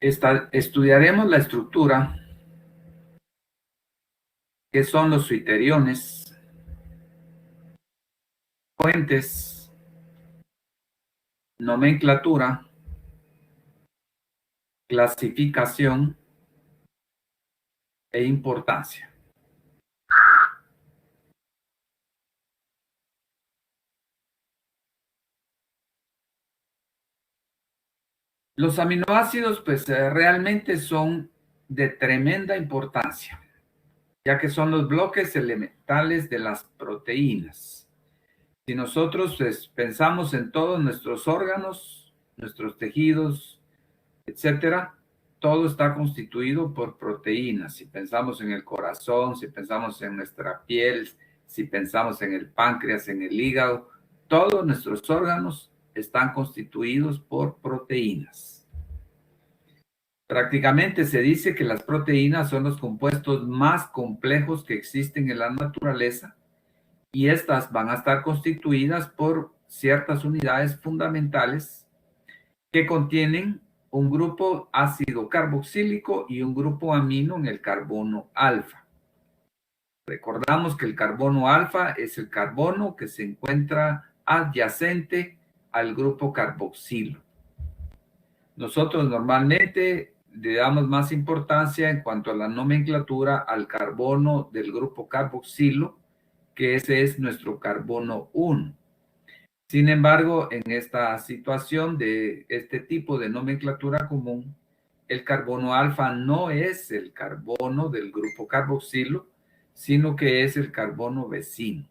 Estudiaremos la estructura, qué son los suiteriones, fuentes, nomenclatura, clasificación e importancia. Los aminoácidos, pues realmente son de tremenda importancia, ya que son los bloques elementales de las proteínas. Si nosotros pues, pensamos en todos nuestros órganos, nuestros tejidos, etcétera, todo está constituido por proteínas. Si pensamos en el corazón, si pensamos en nuestra piel, si pensamos en el páncreas, en el hígado, todos nuestros órganos están constituidos por proteínas. Prácticamente se dice que las proteínas son los compuestos más complejos que existen en la naturaleza y estas van a estar constituidas por ciertas unidades fundamentales que contienen un grupo ácido carboxílico y un grupo amino en el carbono alfa. Recordamos que el carbono alfa es el carbono que se encuentra adyacente al grupo carboxilo. Nosotros normalmente le damos más importancia en cuanto a la nomenclatura al carbono del grupo carboxilo, que ese es nuestro carbono 1. Sin embargo, en esta situación de este tipo de nomenclatura común, el carbono alfa no es el carbono del grupo carboxilo, sino que es el carbono vecino.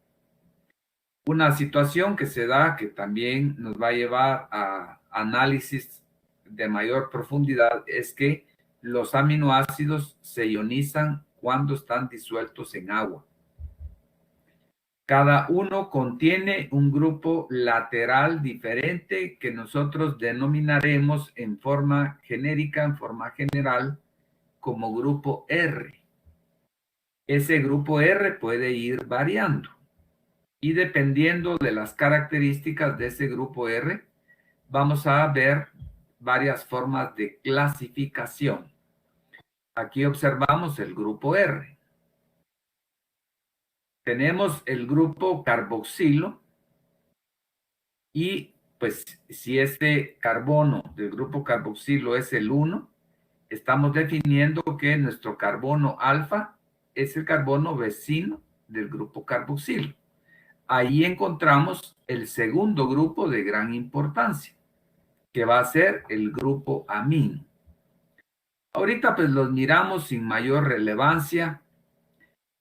Una situación que se da que también nos va a llevar a análisis de mayor profundidad es que los aminoácidos se ionizan cuando están disueltos en agua. Cada uno contiene un grupo lateral diferente que nosotros denominaremos en forma genérica, en forma general, como grupo R. Ese grupo R puede ir variando y dependiendo de las características de ese grupo R, vamos a ver varias formas de clasificación. Aquí observamos el grupo R. Tenemos el grupo carboxilo y pues si este carbono del grupo carboxilo es el 1, estamos definiendo que nuestro carbono alfa es el carbono vecino del grupo carboxilo. Ahí encontramos el segundo grupo de gran importancia, que va a ser el grupo amino. Ahorita pues los miramos sin mayor relevancia,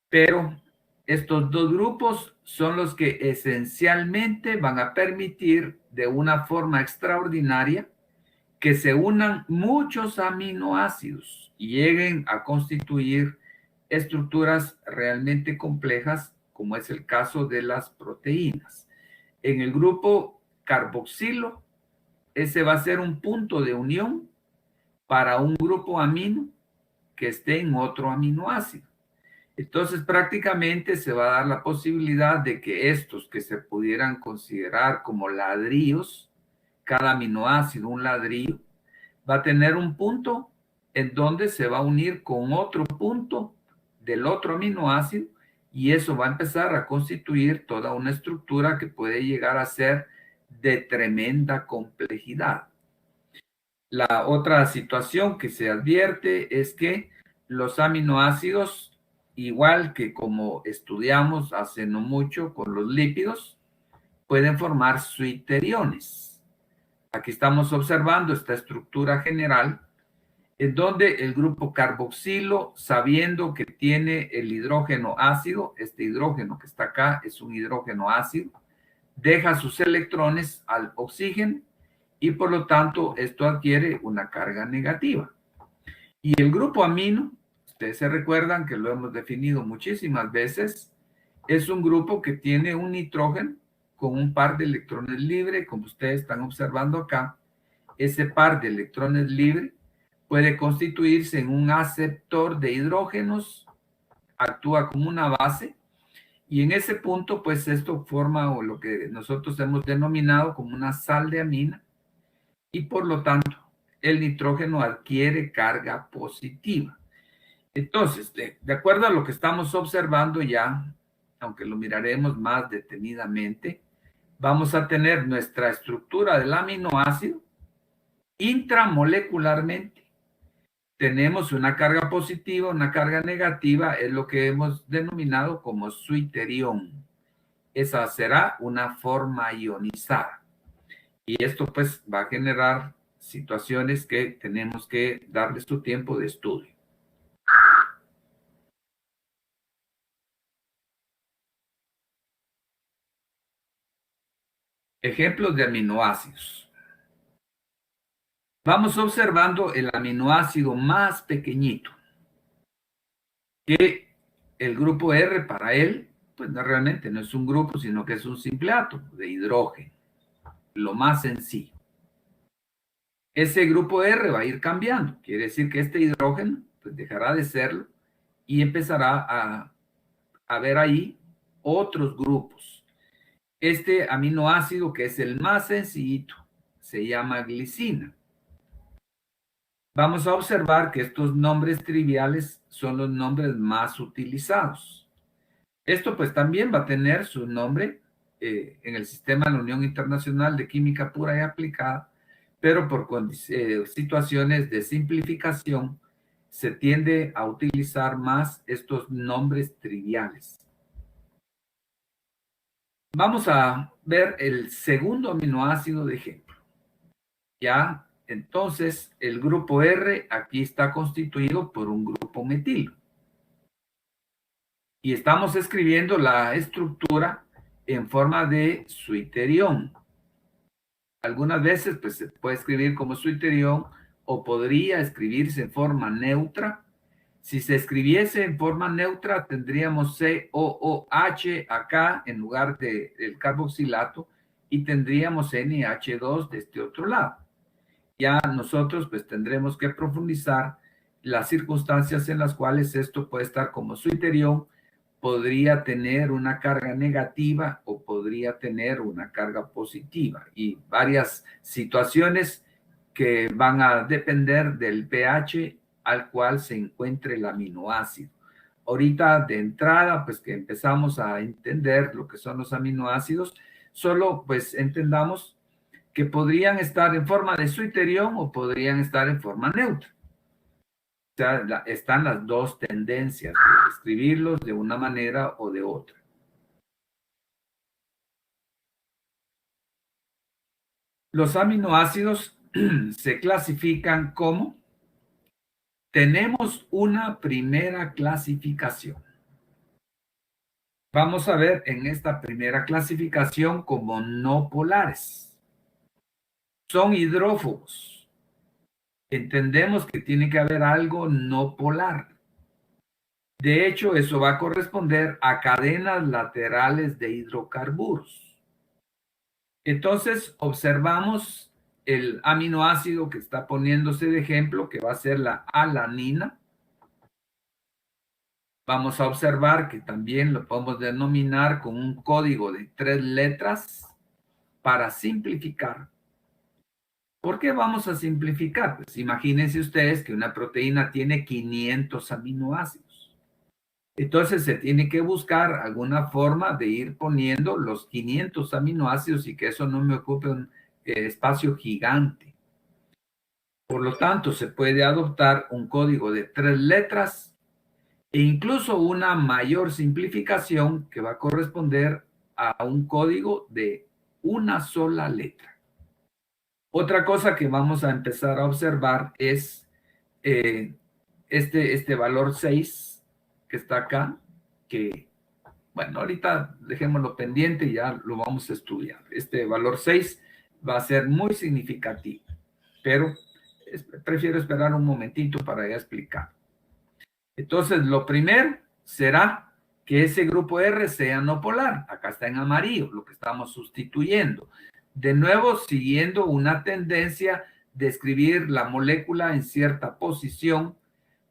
pero estos dos grupos son los que esencialmente van a permitir de una forma extraordinaria que se unan muchos aminoácidos y lleguen a constituir estructuras realmente complejas, como es el caso de las proteínas. En el grupo carboxilo, ese va a ser un punto de unión para un grupo amino que esté en otro aminoácido. Entonces, prácticamente se va a dar la posibilidad de que estos que se pudieran considerar como ladrillos, cada aminoácido un ladrillo, va a tener un punto en donde se va a unir con otro punto del otro aminoácido y eso va a empezar a constituir toda una estructura que puede llegar a ser de tremenda complejidad. La otra situación que se advierte es que los aminoácidos, igual que como estudiamos hace no mucho con los lípidos, pueden formar suiteriones. Aquí estamos observando esta estructura general en donde el grupo carboxilo, sabiendo que tiene el hidrógeno ácido, este hidrógeno que está acá es un hidrógeno ácido, deja sus electrones al oxígeno y por lo tanto esto adquiere una carga negativa. Y el grupo amino, ustedes se recuerdan que lo hemos definido muchísimas veces, es un grupo que tiene un nitrógeno con un par de electrones libres, como ustedes están observando acá. Ese par de electrones libres puede constituirse en un aceptor de hidrógenos, actúa como una base, y en ese punto, pues esto forma o lo que nosotros hemos denominado como una sal de amina, y por lo tanto, el nitrógeno adquiere carga positiva. Entonces, de acuerdo a lo que estamos observando ya, aunque lo miraremos más detenidamente, vamos a tener nuestra estructura del aminoácido intramolecularmente. Tenemos una carga positiva, una carga negativa, es lo que hemos denominado como suiterión. Esa será una forma ionizada. Y esto pues va a generar situaciones que tenemos que darles su tiempo de estudio. Ejemplos de aminoácidos. Vamos observando el aminoácido más pequeñito, que el grupo R para él, pues no, realmente no es un grupo, sino que es un simple átomo de hidrógeno, lo más sencillo. Ese grupo R va a ir cambiando, quiere decir que este hidrógeno pues dejará de serlo y empezará a ver ahí otros grupos. Este aminoácido, que es el más sencillito, se llama glicina. Vamos a observar que estos nombres triviales son los nombres más utilizados. Esto pues también va a tener su nombre en el sistema de la Unión Internacional de Química Pura y Aplicada, pero por situaciones de simplificación se tiende a utilizar más estos nombres triviales. Vamos a ver el segundo aminoácido de ejemplo. Ya, entonces, el grupo R aquí está constituido por un grupo metilo. Y estamos escribiendo la estructura en forma de suiterión. Algunas veces pues, se puede escribir como suiterión o podría escribirse en forma neutra. Si se escribiese en forma neutra, tendríamos COOH acá en lugar del carboxilato y tendríamos NH2 de este otro lado. Ya nosotros pues tendremos que profundizar las circunstancias en las cuales esto puede estar como suiterión, podría tener una carga negativa o podría tener una carga positiva y varias situaciones que van a depender del pH al cual se encuentre el aminoácido. Ahorita de entrada, pues que empezamos a entender lo que son los aminoácidos, solo pues entendamos que podrían estar en forma de suiterión o podrían estar en forma neutra. O sea, están las dos tendencias de escribirlos de una manera o de otra. Los aminoácidos se clasifican como, tenemos una primera clasificación. Vamos a ver en esta primera clasificación como no polares. Son hidrófobos. Entendemos que tiene que haber algo no polar. De hecho, eso va a corresponder a cadenas laterales de hidrocarburos. Entonces, observamos el aminoácido que está poniéndose de ejemplo, que va a ser la alanina. Vamos a observar que también lo podemos denominar con un código de 3 letras para simplificar. ¿Por qué vamos a simplificar? Pues imagínense ustedes que una proteína tiene 500 aminoácidos. Entonces se tiene que buscar alguna forma de ir poniendo los 500 aminoácidos y que eso no me ocupe un espacio gigante. Por lo tanto, se puede adoptar un código de 3 letras e incluso una mayor simplificación que va a corresponder a un código de una sola letra. Otra cosa que vamos a empezar a observar es este valor 6 que está acá, que, bueno, ahorita dejémoslo pendiente y ya lo vamos a estudiar. Este valor 6 va a ser muy significativo, pero prefiero esperar un momentito para ya explicar. Entonces, lo primero será que ese grupo R sea no polar. Acá está en amarillo, lo que estamos sustituyendo. De nuevo, siguiendo una tendencia de escribir la molécula en cierta posición,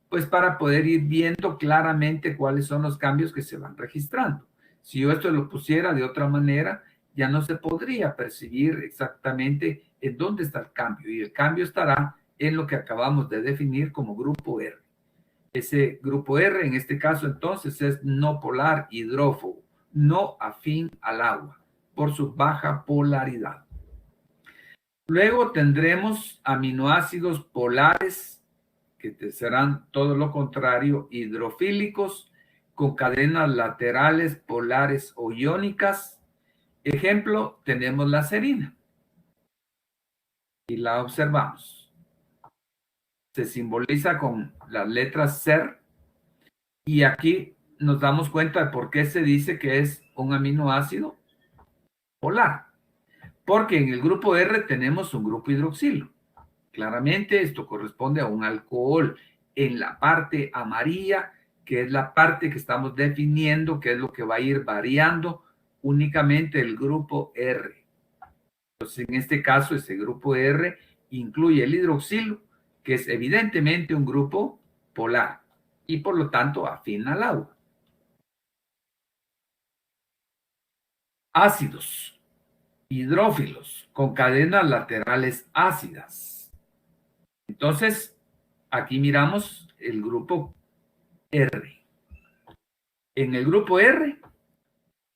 pues para poder ir viendo claramente cuáles son los cambios que se van registrando. Si yo esto lo pusiera de otra manera, ya no se podría percibir exactamente en dónde está el cambio, y el cambio estará en lo que acabamos de definir como grupo R. Ese grupo R, en este caso, entonces, es no polar hidrófobo, no afín al agua, por su baja polaridad. Luego tendremos aminoácidos polares, que serán todo lo contrario, hidrofílicos, con cadenas laterales polares o iónicas. Ejemplo, tenemos la serina. Y la observamos. Se simboliza con las letras SER. Y aquí nos damos cuenta de por qué se dice que es un aminoácido polar. Porque en el grupo R tenemos un grupo hidroxilo. Claramente esto corresponde a un alcohol en la parte amarilla, que es la parte que estamos definiendo, que es lo que va a ir variando únicamente el grupo R. Entonces, en este caso, ese grupo R incluye el hidroxilo, que es evidentemente un grupo polar y por lo tanto afín al agua. Ácidos hidrófilos con cadenas laterales ácidas. Entonces, aquí miramos el grupo R. En el grupo R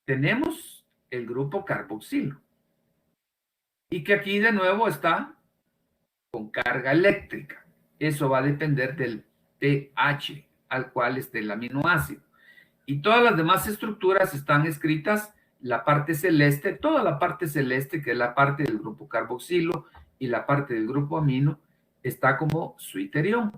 tenemos el grupo carboxilo. Y que aquí de nuevo está con carga eléctrica. Eso va a depender del pH al cual esté el aminoácido. Y todas las demás estructuras están escritas, la parte celeste, toda la parte celeste, que es la parte del grupo carboxilo, y la parte del grupo amino, está como su iterión.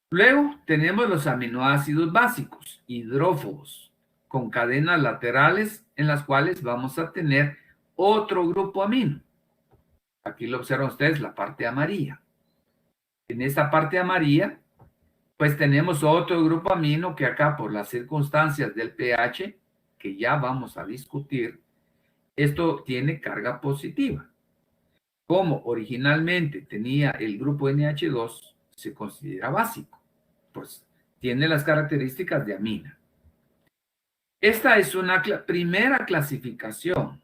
Luego tenemos los aminoácidos básicos, hidrófobos, con cadenas laterales en las cuales vamos a tener otro grupo amino. Aquí lo observan ustedes, la parte amarilla. En esta parte amarilla, pues tenemos otro grupo amino que acá por las circunstancias del pH, que ya vamos a discutir, esto tiene carga positiva. Como originalmente tenía el grupo NH2, se considera básico, pues tiene las características de amina. Esta es una primera clasificación,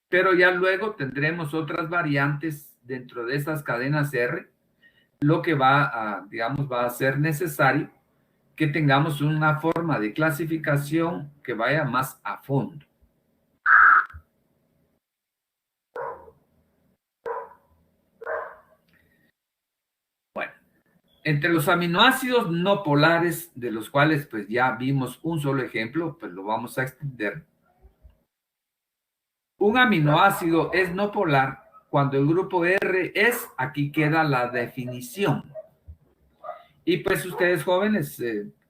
pero ya luego tendremos otras variantes dentro de estas cadenas R, lo que digamos, va a ser necesario que tengamos una forma de clasificación que vaya más a fondo. Bueno, entre los aminoácidos no polares, de los cuales pues ya vimos un solo ejemplo, pues lo vamos a extender. Un aminoácido es no polar cuando el grupo R es, aquí queda la definición. Y pues ustedes jóvenes,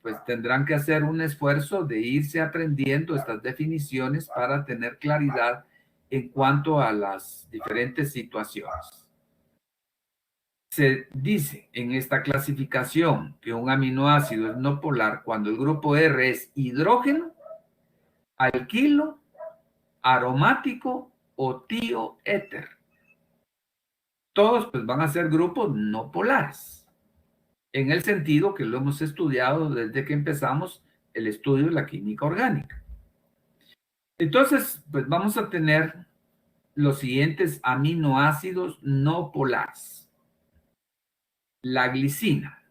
pues tendrán que hacer un esfuerzo de irse aprendiendo estas definiciones para tener claridad en cuanto a las diferentes situaciones. Se dice en esta clasificación que un aminoácido es no polar cuando el grupo R es hidrógeno, alquilo, aromático o tioéter. Todos pues van a ser grupos no polares, en el sentido que lo hemos estudiado desde que empezamos el estudio de la química orgánica. Entonces, pues vamos a tener los siguientes aminoácidos no polares. La glicina.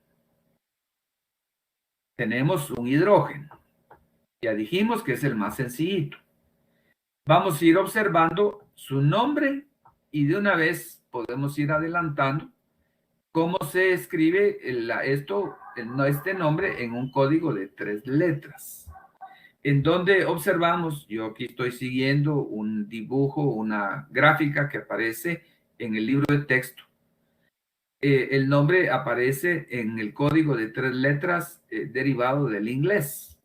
Tenemos un hidrógeno. Ya dijimos que es el más sencillito. Vamos a ir observando su nombre y de una vez podemos ir adelantando cómo se escribe este nombre en un código de 3 letras. En donde observamos, yo aquí estoy siguiendo un dibujo, una gráfica que aparece en el libro de texto. El nombre aparece en el código de 3 letras derivado del inglés.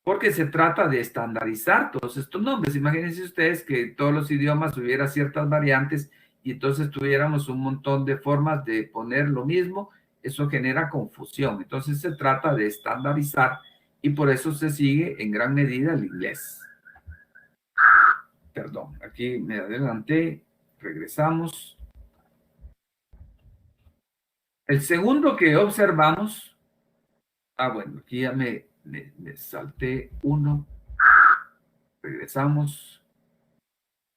Porque se trata de estandarizar todos estos nombres. Imagínense ustedes que en todos los idiomas hubiera ciertas variantes y entonces tuviéramos un montón de formas de poner lo mismo. Eso genera confusión. Entonces se trata de estandarizar y por eso se sigue en gran medida el inglés. Perdón, aquí me adelanté. Regresamos. El segundo que observamos, bueno, aquí ya me salté uno. Regresamos.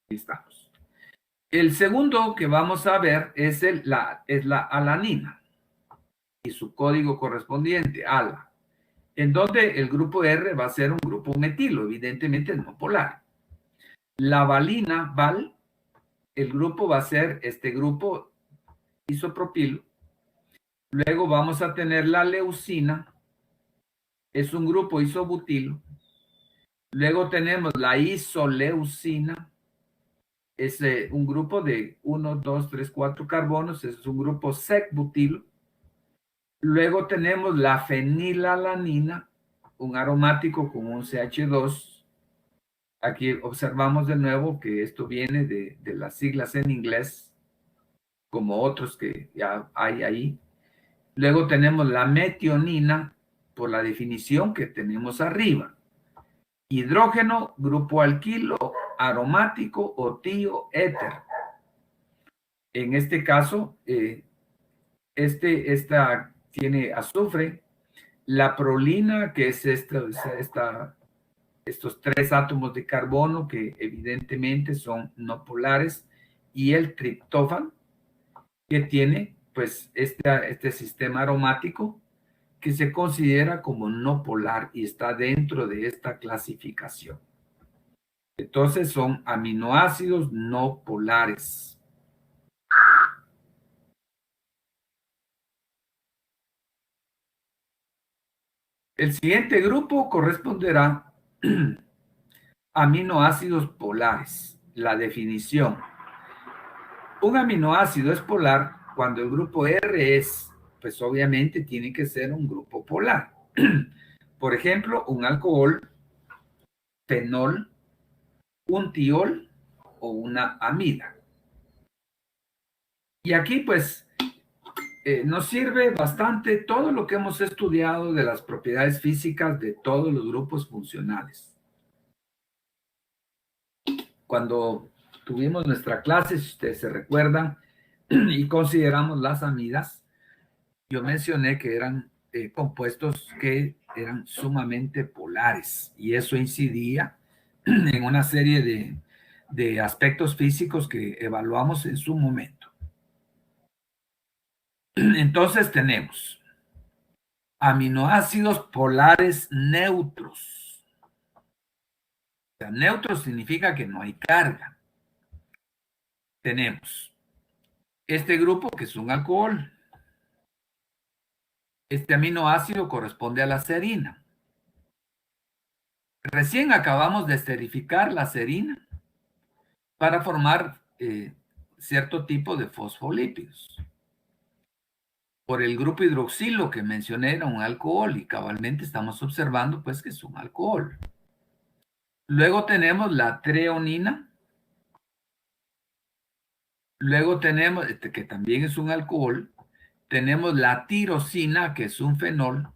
Aquí estamos. El segundo que vamos a ver es la alanina y su código correspondiente, ALA, en donde el grupo R va a ser un grupo metilo, evidentemente no polar. La valina, Val, el grupo va a ser este grupo isopropilo. Luego vamos a tener la leucina, es un grupo isobutilo. Luego tenemos la isoleucina, es un grupo de 1, 2, 3, 4 carbonos, es un grupo sec-butilo. Luego tenemos la fenilalanina, un aromático con un CH2. Aquí observamos de nuevo que esto viene de las siglas en inglés, como otros que ya hay ahí. Luego tenemos la metionina, por la definición que tenemos arriba. Hidrógeno, grupo alquilo, aromático o éter. En este caso, esta tiene azufre. La prolina, que es estos 3 átomos de carbono que evidentemente son no polares, y el triptófano, que tiene pues este sistema aromático que se considera como no polar y está dentro de esta clasificación. Entonces son aminoácidos no polares. El siguiente grupo corresponderá a aminoácidos polares. La definición. Un aminoácido es polar cuando el grupo R es, pues obviamente tiene que ser un grupo polar. Por ejemplo, un alcohol, fenol, un tiol o una amida. Y aquí pues nos sirve bastante todo lo que hemos estudiado de las propiedades físicas de todos los grupos funcionales. Cuando tuvimos nuestra clase, si ustedes se recuerdan, y consideramos las amidas, yo mencioné que eran compuestos que eran sumamente polares y eso incidía en una serie de aspectos físicos que evaluamos en su momento. Entonces tenemos aminoácidos polares neutros. O sea, neutro significa que no hay carga. Tenemos este grupo que es un alcohol. Este aminoácido corresponde a la serina. Recién acabamos de esterificar la serina para formar cierto tipo de fosfolípidos. Por el grupo hidroxilo que mencioné era un alcohol y cabalmente estamos observando pues que es un alcohol. Luego tenemos la treonina. Luego tenemos, que también es un alcohol. Tenemos la tirosina, que es un fenol.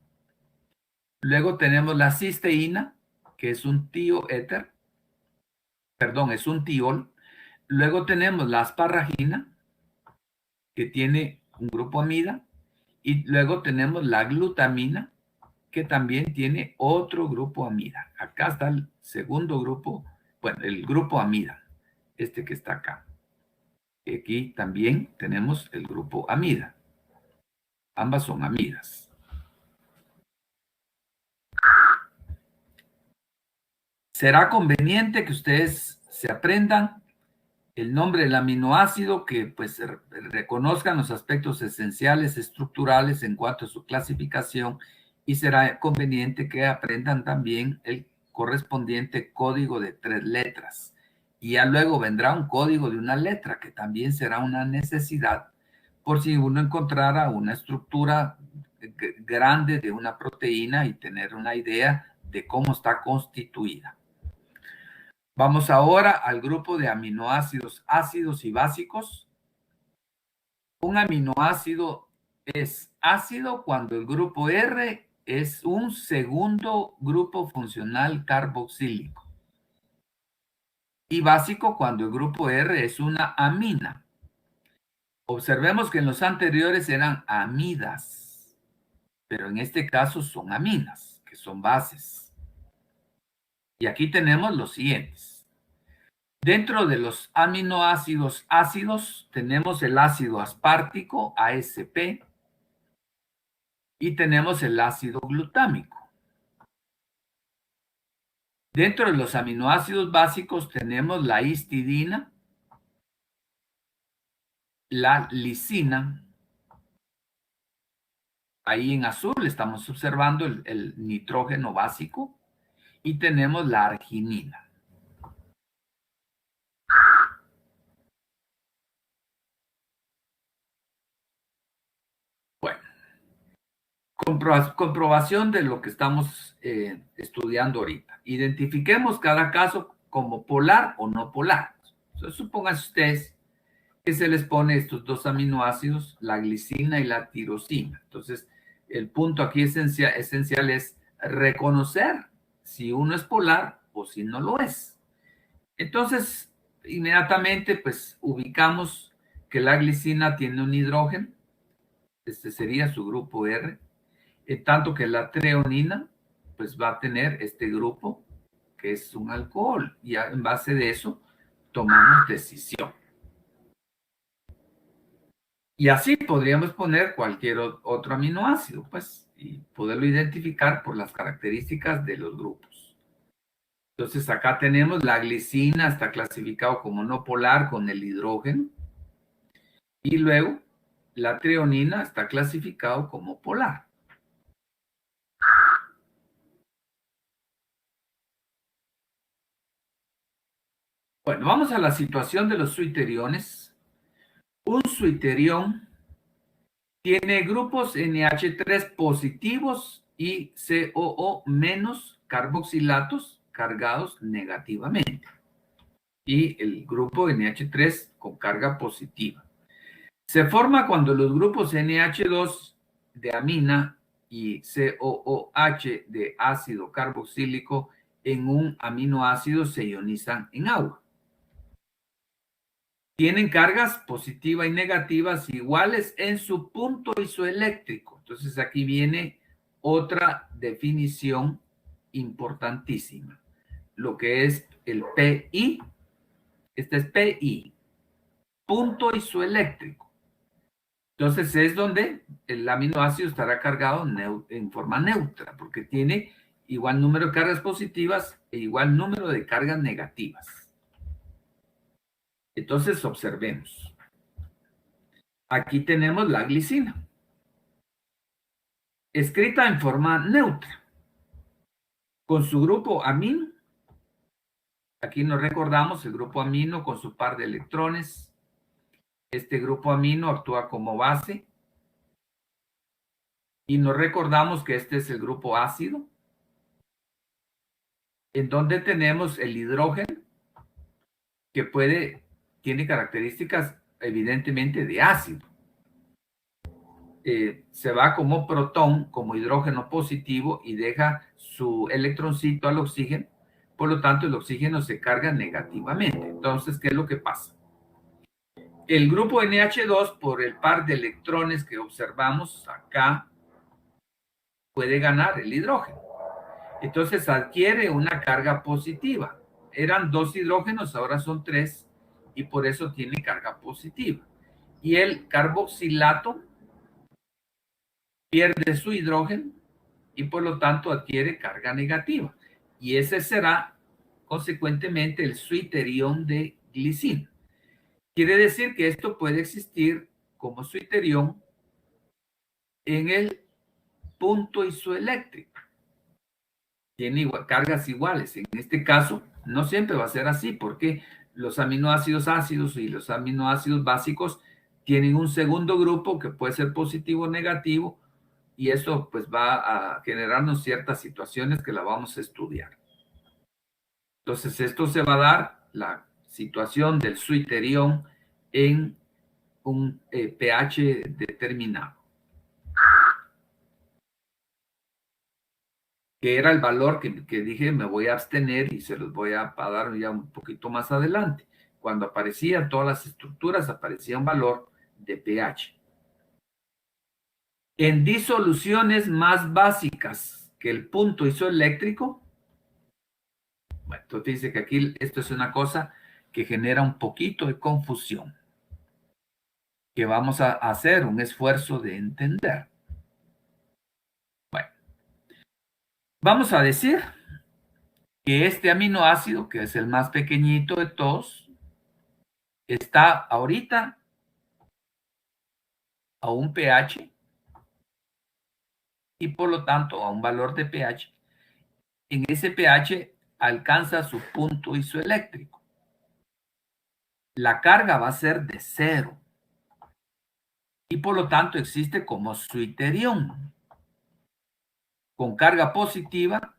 Luego tenemos la cisteína, que es un tioéter. Perdón, es un tiol. Luego tenemos la asparagina, que tiene un grupo amida. Y luego tenemos la glutamina, que también tiene otro grupo amida. Acá está el segundo grupo, bueno, el grupo amida, este que está acá. Aquí también tenemos el grupo amida. Ambas son amidas. Será conveniente que ustedes se aprendan el nombre del aminoácido, que pues reconozcan los aspectos esenciales estructurales en cuanto a su clasificación, y será conveniente que aprendan también el correspondiente código de 3 letras. Y ya luego vendrá un código de una letra, que también será una necesidad por si uno encontrara una estructura grande de una proteína y tener una idea de cómo está constituida. Vamos ahora al grupo de aminoácidos ácidos y básicos. Un aminoácido es ácido cuando el grupo R es un segundo grupo funcional carboxílico. Y básico cuando el grupo R es una amina. Observemos que en los anteriores eran amidas, pero en este caso son aminas, que son bases. Y aquí tenemos los siguientes. Dentro de los aminoácidos ácidos tenemos el ácido aspartico, ASP, y tenemos el ácido glutámico. Dentro de los aminoácidos básicos tenemos la histidina, la lisina. Ahí en azul estamos observando el nitrógeno básico y tenemos la arginina. Bueno, comprobación de lo que estamos estudiando ahorita. Identifiquemos cada caso como polar o no polar. Entonces, supónganse ustedes que se les pone estos dos aminoácidos, la glicina y la tirosina. Entonces, el punto aquí esencial es reconocer si uno es polar o si no lo es. Entonces, inmediatamente, pues, ubicamos que la glicina tiene un hidrógeno. Este sería su grupo R. En tanto que la treonina, pues, va a tener este grupo, que es un alcohol. Y en base de eso, tomamos decisión. Y así podríamos poner cualquier otro aminoácido, pues, y poderlo identificar por las características de los grupos. Entonces, acá tenemos la glicina, está clasificado como no polar con el hidrógeno. Y luego, la treonina está clasificado como polar. Bueno, vamos a la situación de los suiteriones. Un suiterión tiene grupos NH3 positivos y COO menos carboxilatos cargados negativamente. Y el grupo NH3 con carga positiva. Se forma cuando los grupos NH2 de amina y COOH de ácido carboxílico en un aminoácido se ionizan en agua. Tienen cargas positivas y negativas iguales en su punto isoeléctrico. Entonces aquí viene otra definición importantísima. Lo que es el PI. Este es PI, punto isoeléctrico. Entonces es donde el aminoácido estará cargado en forma neutra, porque tiene igual número de cargas positivas e igual número de cargas negativas. Entonces observemos. Aquí tenemos la glicina, escrita en forma neutra, con su grupo amino. Aquí nos recordamos el grupo amino con su par de electrones. Este grupo amino actúa como base. Y nos recordamos que este es el grupo ácido, en donde tenemos el hidrógeno, que tiene características evidentemente de ácido. Se va como protón, como hidrógeno positivo y deja su electroncito al oxígeno. Por lo tanto, el oxígeno se carga negativamente. Entonces, ¿qué es lo que pasa? El grupo NH2, por el par de electrones que observamos acá, puede ganar el hidrógeno. Entonces adquiere una carga positiva. Eran 2 hidrógenos, ahora son 3, y por eso tiene carga positiva. Y el carboxilato pierde su hidrógeno y por lo tanto adquiere carga negativa. Y ese será consecuentemente el suiterión de glicina. Quiere decir que esto puede existir como suiterión en el punto isoeléctrico. Tiene cargas iguales. En este caso, no siempre va a ser así, porque los aminoácidos ácidos y los aminoácidos básicos tienen un segundo grupo que puede ser positivo o negativo, y eso pues va a generarnos ciertas situaciones que la vamos a estudiar. Entonces, esto se va a dar la situación del suiterión en un pH determinado, que era el valor que dije me voy a abstener y se los voy a dar ya un poquito más adelante. Cuando aparecían todas las estructuras, aparecía un valor de pH. En disoluciones más básicas que el punto isoeléctrico, bueno, entonces dice que aquí esto es una cosa que genera un poquito de confusión, que vamos a hacer un esfuerzo de entender. Bueno, vamos a decir que este aminoácido, que es el más pequeñito de todos, está ahorita a un pH y por lo tanto a un valor de pH. En ese pH alcanza su punto isoeléctrico. La carga va a ser de 0 y por lo tanto existe como suiterión con carga positiva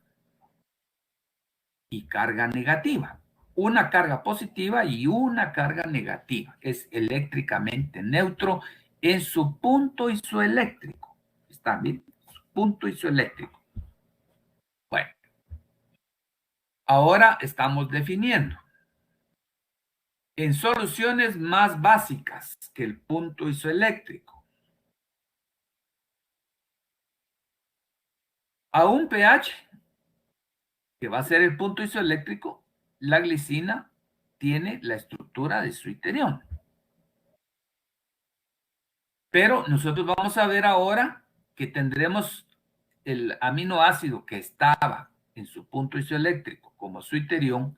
y carga negativa. Una carga positiva y una carga negativa. Es eléctricamente neutro en su punto isoeléctrico. ¿Está bien? Su punto isoeléctrico. Bueno, ahora estamos definiendo en soluciones más básicas que el punto isoeléctrico. A un pH, que va a ser el punto isoeléctrico, la glicina tiene la estructura de suiterión. Pero nosotros vamos a ver ahora que tendremos el aminoácido que estaba en su punto isoeléctrico como suiterión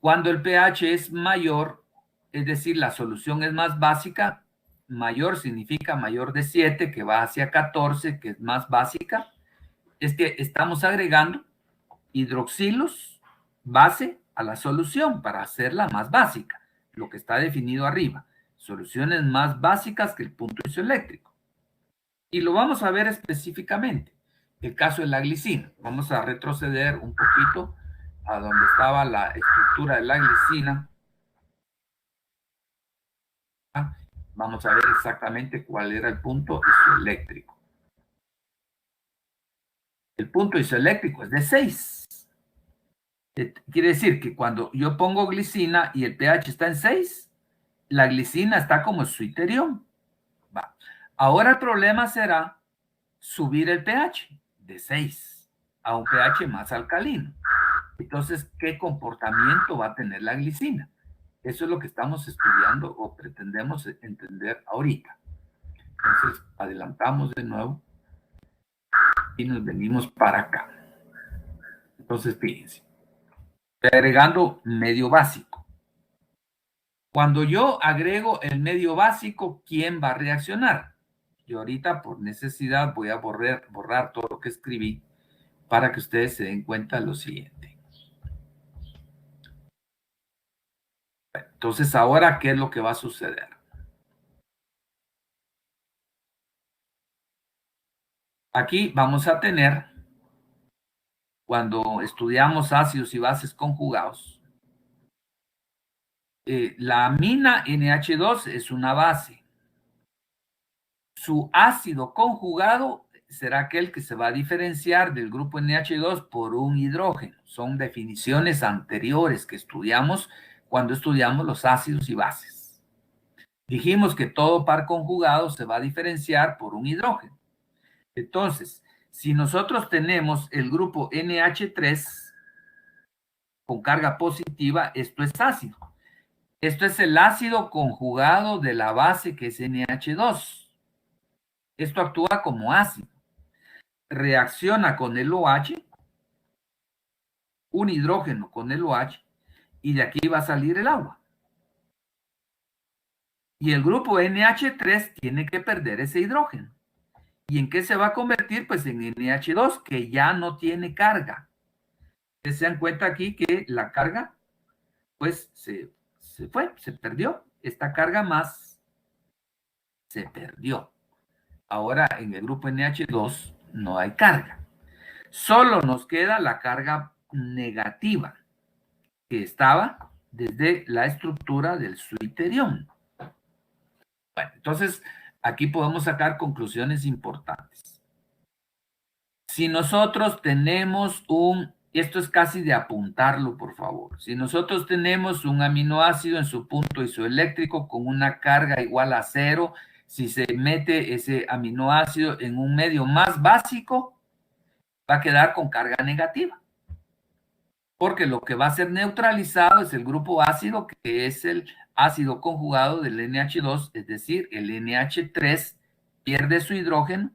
cuando el pH es mayor, es decir, la solución es más básica. Mayor significa mayor de 7, que va hacia 14, que es más básica. Es que estamos agregando hidroxilos base a la solución para hacerla más básica, lo que está definido arriba. Soluciones más básicas que el punto isoeléctrico. Y lo vamos a ver específicamente. El caso de la glicina. Vamos a retroceder un poquito a donde estaba la estructura de la glicina. Vamos a ver exactamente cuál era el punto isoeléctrico. El punto isoeléctrico es de 6. Quiere decir que cuando yo pongo glicina y el pH está en 6, la glicina está como suiterión. Va. Ahora el problema será subir el pH de 6 a un pH más alcalino. Entonces, ¿qué comportamiento va a tener la glicina? Eso es lo que estamos estudiando o pretendemos entender ahorita. Entonces, adelantamos de nuevo y nos venimos para acá. Entonces, fíjense. Agregando medio básico. Cuando yo agrego el medio básico, ¿quién va a reaccionar? Yo ahorita, por necesidad, voy a borrar todo lo que escribí para que ustedes se den cuenta de lo siguiente. Entonces, ahora, ¿qué es lo que va a suceder? Aquí vamos a tener, cuando estudiamos ácidos y bases conjugados, la amina NH2 es una base. Su ácido conjugado será aquel que se va a diferenciar del grupo NH2 por un hidrógeno. Son definiciones anteriores que estudiamos cuando estudiamos los ácidos y bases. Dijimos que todo par conjugado se va a diferenciar por un hidrógeno. Entonces, si nosotros tenemos el grupo NH3 con carga positiva, esto es ácido. Esto es el ácido conjugado de la base que es NH2. Esto actúa como ácido. Reacciona con el OH, un hidrógeno con el OH, y de aquí va a salir el agua. Y el grupo NH3 tiene que perder ese hidrógeno. ¿Y en qué se va a convertir? Pues en NH2, que ya no tiene carga. Ustedes se dan cuenta aquí que la carga, pues se fue, se perdió. Esta carga más se perdió. Ahora en el grupo NH2 no hay carga. Solo nos queda la carga negativa que estaba desde la estructura del suiterión. Bueno, entonces aquí podemos sacar conclusiones importantes. Si nosotros tenemos esto es casi de apuntarlo, por favor. Si nosotros tenemos un aminoácido en su punto isoeléctrico con una carga igual a 0, si se mete ese aminoácido en un medio más básico, va a quedar con carga negativa. porque lo que va a ser neutralizado es el grupo ácido, que es el ácido conjugado del NH2, es decir, el NH3 pierde su hidrógeno,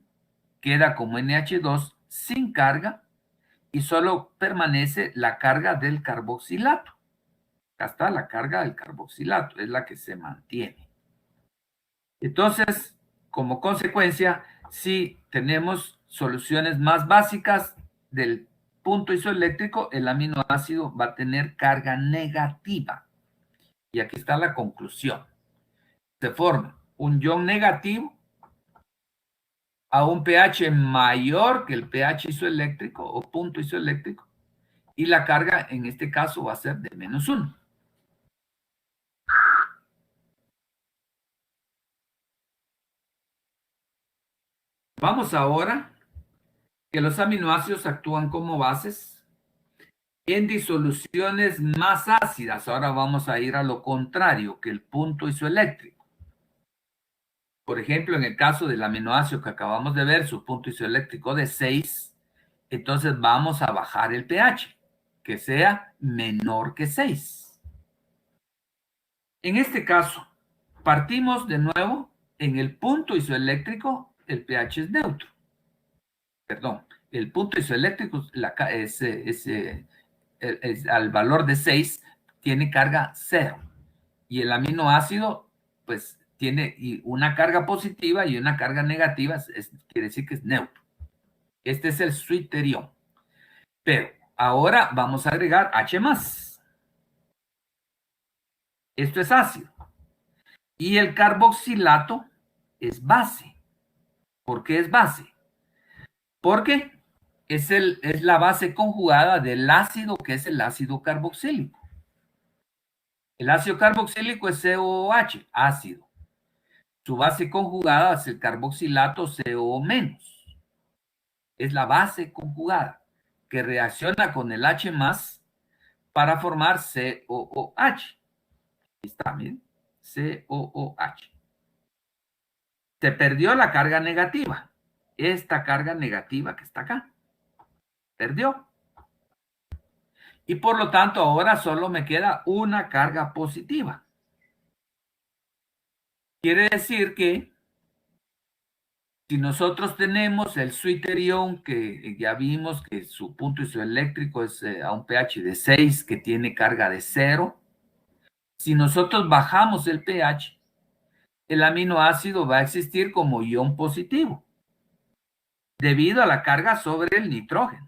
queda como NH2 sin carga y solo permanece la carga del carboxilato. Acá está la carga del carboxilato, es la que se mantiene. Entonces, como consecuencia, si tenemos soluciones más básicas del punto isoeléctrico, el aminoácido va a tener carga negativa. Y aquí está la conclusión. Se forma un ion negativo a un pH mayor que el pH isoeléctrico o punto isoeléctrico, y la carga en este caso va a ser de -1. Vamos ahora que los aminoácidos actúan como bases en disoluciones más ácidas. Ahora vamos a ir a lo contrario que el punto isoeléctrico. Por ejemplo, en el caso del aminoácido que acabamos de ver, su punto isoeléctrico de 6, entonces vamos a bajar el pH, que sea menor que 6. En este caso, partimos de nuevo en el punto isoeléctrico, el pH es neutro. Perdón, el punto isoeléctrico al valor de 6 tiene carga 0. Y el aminoácido, pues, tiene una carga positiva y una carga negativa, quiere decir que es neutro. Este es el suiterión. Pero ahora vamos a agregar H+. Esto es ácido. Y el carboxilato es base. ¿Por qué es base? Porque es la base conjugada del ácido, que es el ácido carboxílico. El ácido carboxílico es COOH, ácido. Su base conjugada es el carboxilato CO-. Es la base conjugada que reacciona con el H+ para formar COOH. Ahí está, miren, COOH. Se perdió la carga negativa. Esta carga negativa que está acá. Perdió. Y por lo tanto ahora solo me queda una carga positiva. Quiere decir que si nosotros tenemos el suiterión, que ya vimos que su punto isoeléctrico es a un pH de 6, que tiene carga de 0, si nosotros bajamos el pH, el aminoácido va a existir como ion positivo, debido a la carga sobre el nitrógeno.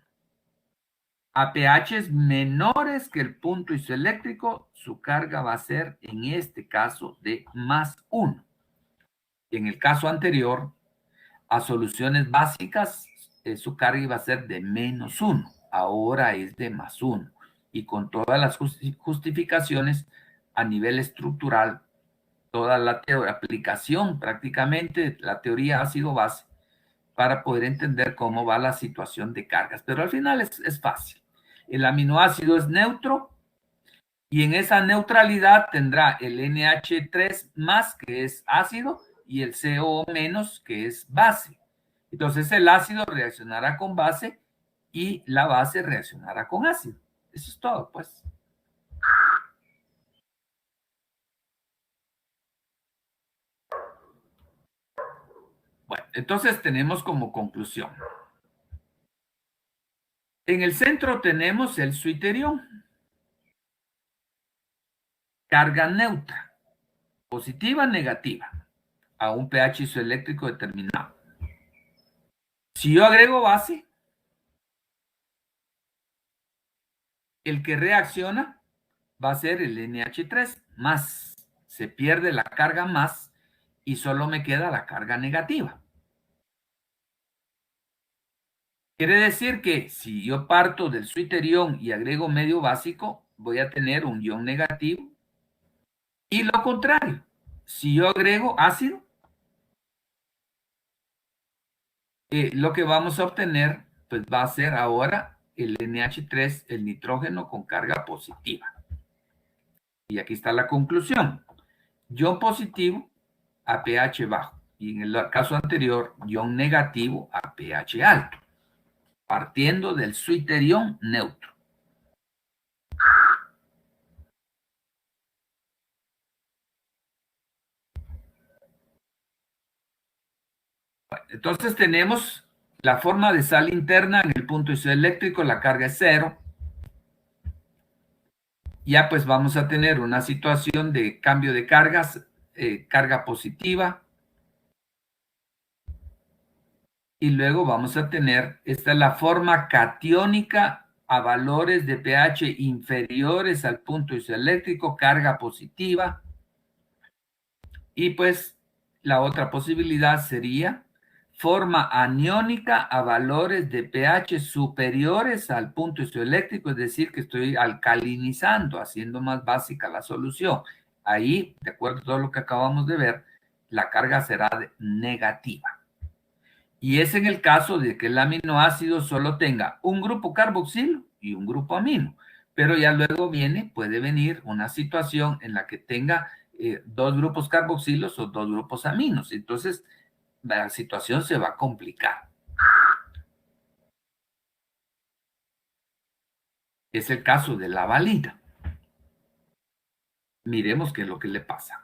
A pHs menores que el punto isoeléctrico, su carga va a ser, en este caso, de +1. En el caso anterior, a soluciones básicas, su carga iba a ser de -1. Ahora es de +1. Y con todas las justificaciones a nivel estructural, toda la aplicación prácticamente, la teoría ácido-base, para poder entender cómo va la situación de cargas. Pero al final es fácil. El aminoácido es neutro y en esa neutralidad tendrá el NH3+, que es ácido, y el CO-, que es base. Entonces el ácido reaccionará con base y la base reaccionará con ácido. Eso es todo, pues. Bueno, entonces tenemos como conclusión. En el centro tenemos el suiterión. Carga neutra, positiva, negativa, a un pH isoeléctrico determinado. Si yo agrego base, el que reacciona va a ser el NH3+. Se pierde la carga más y solo me queda la carga negativa. Quiere decir que si yo parto del suiterión y agrego medio básico, voy a tener un ion negativo. Y lo contrario, si yo agrego ácido, lo que vamos a obtener pues va a ser ahora el NH3, el nitrógeno con carga positiva. Y aquí está la conclusión. Ion positivo a pH bajo. Y en el caso anterior, ion negativo a pH alto, partiendo del suiterión neutro. entonces tenemos la forma de sal interna en el punto isoeléctrico, la carga es 0. Ya pues vamos a tener una situación de cambio de cargas, carga positiva. Y luego vamos a tener, esta es la forma catiónica a valores de pH inferiores al punto isoeléctrico, carga positiva. Y pues la otra posibilidad sería forma aniónica a valores de pH superiores al punto isoeléctrico, es decir, que estoy alcalinizando, haciendo más básica la solución. Ahí, de acuerdo a todo lo que acabamos de ver, la carga será negativa. Y es en el caso de que el aminoácido solo tenga un grupo carboxilo y un grupo amino. Pero ya luego puede venir una situación en la que tenga dos grupos carboxilos o dos grupos aminos. Entonces, la situación se va a complicar. Es el caso de la valina. Miremos qué es lo que le pasa.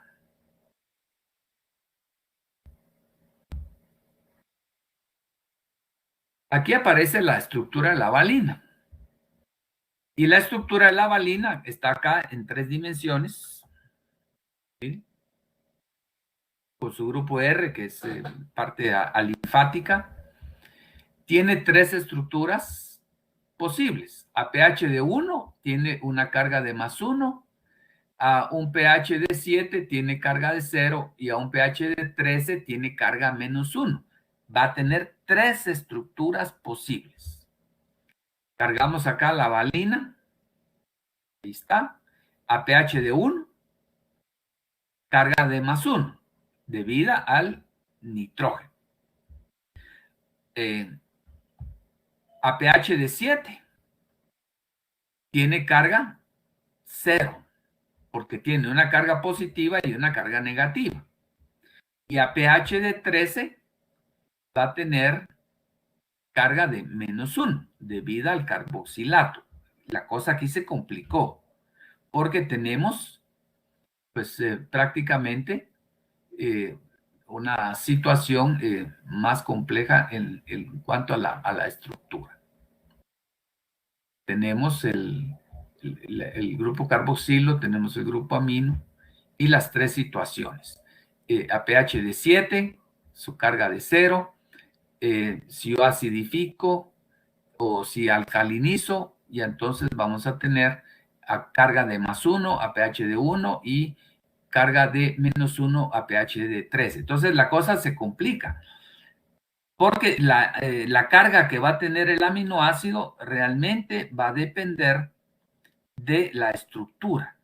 Aquí aparece la estructura de la valina. Y la estructura de la valina está acá en 3 dimensiones. ¿Sí? Con su grupo R, que es parte alinfática, tiene 3 estructuras posibles. A pH de 1 tiene una carga de +1, a un pH de 7 tiene carga de 0 y a un pH de 13 tiene carga -1. Va a tener 3 estructuras posibles. Cargamos acá la valina. Ahí está. A pH de 1, carga de +1, debida al nitrógeno. A pH de 7 tiene carga 0, porque tiene una carga positiva y una carga negativa. Y a pH de 13 va a tener carga de -1, debido al carboxilato. La cosa aquí se complicó, porque tenemos pues prácticamente una situación más compleja en cuanto a la estructura. Tenemos el grupo carboxilo, tenemos el grupo amino y las 3 situaciones. A pH de 7, su carga de 0. Si yo acidifico o si alcalinizo, y entonces vamos a tener a carga de +1 a pH de 1 y carga de -1 a pH de 13. Entonces la cosa se complica, porque la carga que va a tener el aminoácido realmente va a depender de la estructura,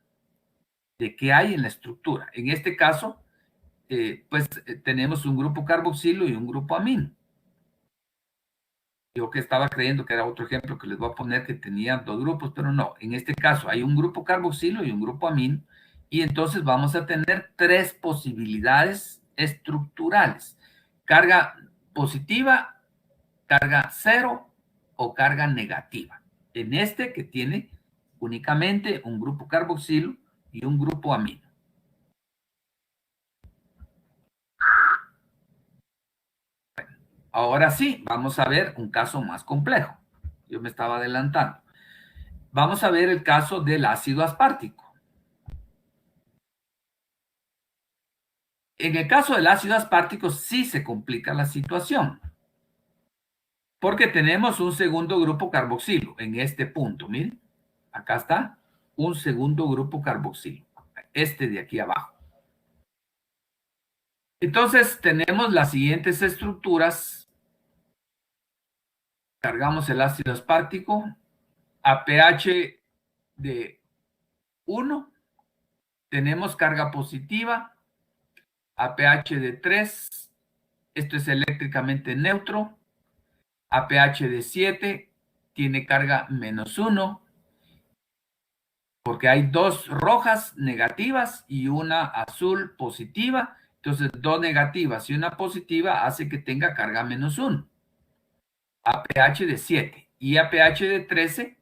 de qué hay en la estructura. En este caso, tenemos un grupo carboxilo y un grupo amino. Yo que estaba creyendo que era otro ejemplo que les voy a poner que tenía 2 grupos, pero no. En este caso hay un grupo carboxilo y un grupo amino, y entonces vamos a tener 3 posibilidades estructurales: carga positiva, carga 0 o carga negativa. En este que tiene únicamente un grupo carboxilo y un grupo amino. Ahora sí, vamos a ver un caso más complejo. Yo me estaba adelantando. Vamos a ver el caso del ácido aspartico. En el caso del ácido aspartico sí se complica la situación, porque tenemos un segundo grupo carboxilo en este punto. Miren, acá está un segundo grupo carboxilo, este de aquí abajo. Entonces tenemos las siguientes estructuras. Cargamos el ácido aspartico a pH de 1, tenemos carga positiva. A pH de 3, esto es eléctricamente neutro. A pH de 7 tiene carga -1, porque hay 2 rojas negativas y una azul positiva. Entonces 2 negativas y una positiva hace que tenga carga -1 a pH de 7. Y a pH de 13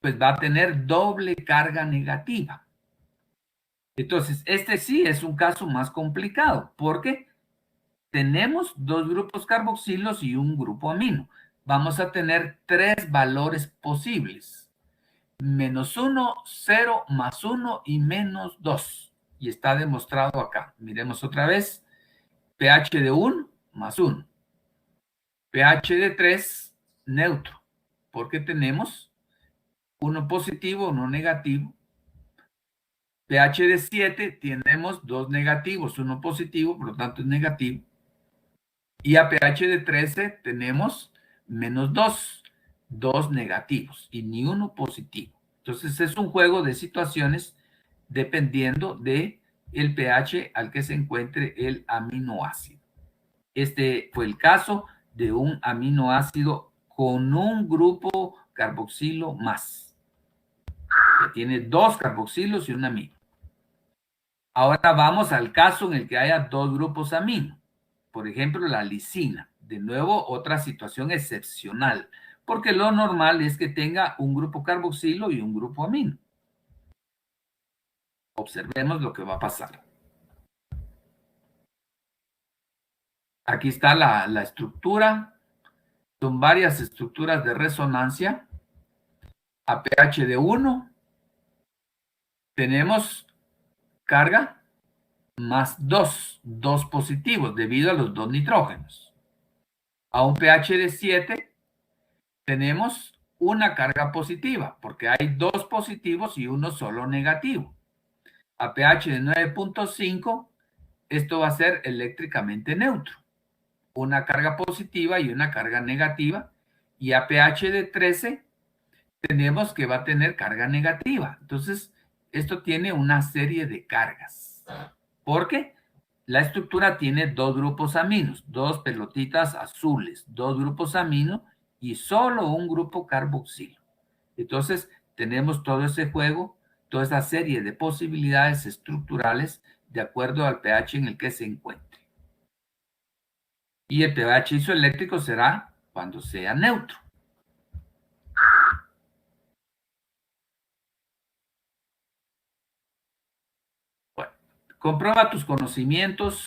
pues va a tener doble carga negativa. Entonces este sí es un caso más complicado, porque tenemos dos grupos carboxilos y un grupo amino. Vamos a tener tres valores posibles. -1, 0, +1 y -2. Y está demostrado acá. Miremos otra vez. pH de 1, +1. pH de 3, neutro. Porque tenemos uno positivo, uno negativo. pH de 7, tenemos dos negativos, uno positivo, por lo tanto es negativo. Y a pH de 13 tenemos -2, dos negativos y ni uno positivo. Entonces es un juego de situaciones dependiendo de el pH al que se encuentre el aminoácido. Este fue el caso de un aminoácido con un grupo carboxilo más, que tiene dos carboxilos y un amino. Ahora vamos al caso en el que haya dos grupos amino. Por ejemplo, la lisina. De nuevo, otra situación excepcional, porque lo normal es que tenga un grupo carboxilo y un grupo amino. Observemos lo que va a pasar. Aquí está la estructura. Son varias estructuras de resonancia. A pH de 1 tenemos carga más 2 positivos debido a los dos nitrógenos. A un pH de 7 tenemos una carga positiva, porque hay dos positivos y uno solo negativo. A pH de 9.5, esto va a ser eléctricamente neutro. Una carga positiva y una carga negativa. Y a pH de 13, tenemos que va a tener carga negativa. Entonces, esto tiene una serie de cargas. Porque la estructura tiene dos grupos aminos, dos pelotitas azules, dos grupos amino y solo un grupo carboxilo. Entonces, tenemos todo ese juego, toda esa serie de posibilidades estructurales de acuerdo al pH en el que se encuentre. Y el pH isoeléctrico será cuando sea neutro. Bueno, comprueba tus conocimientos.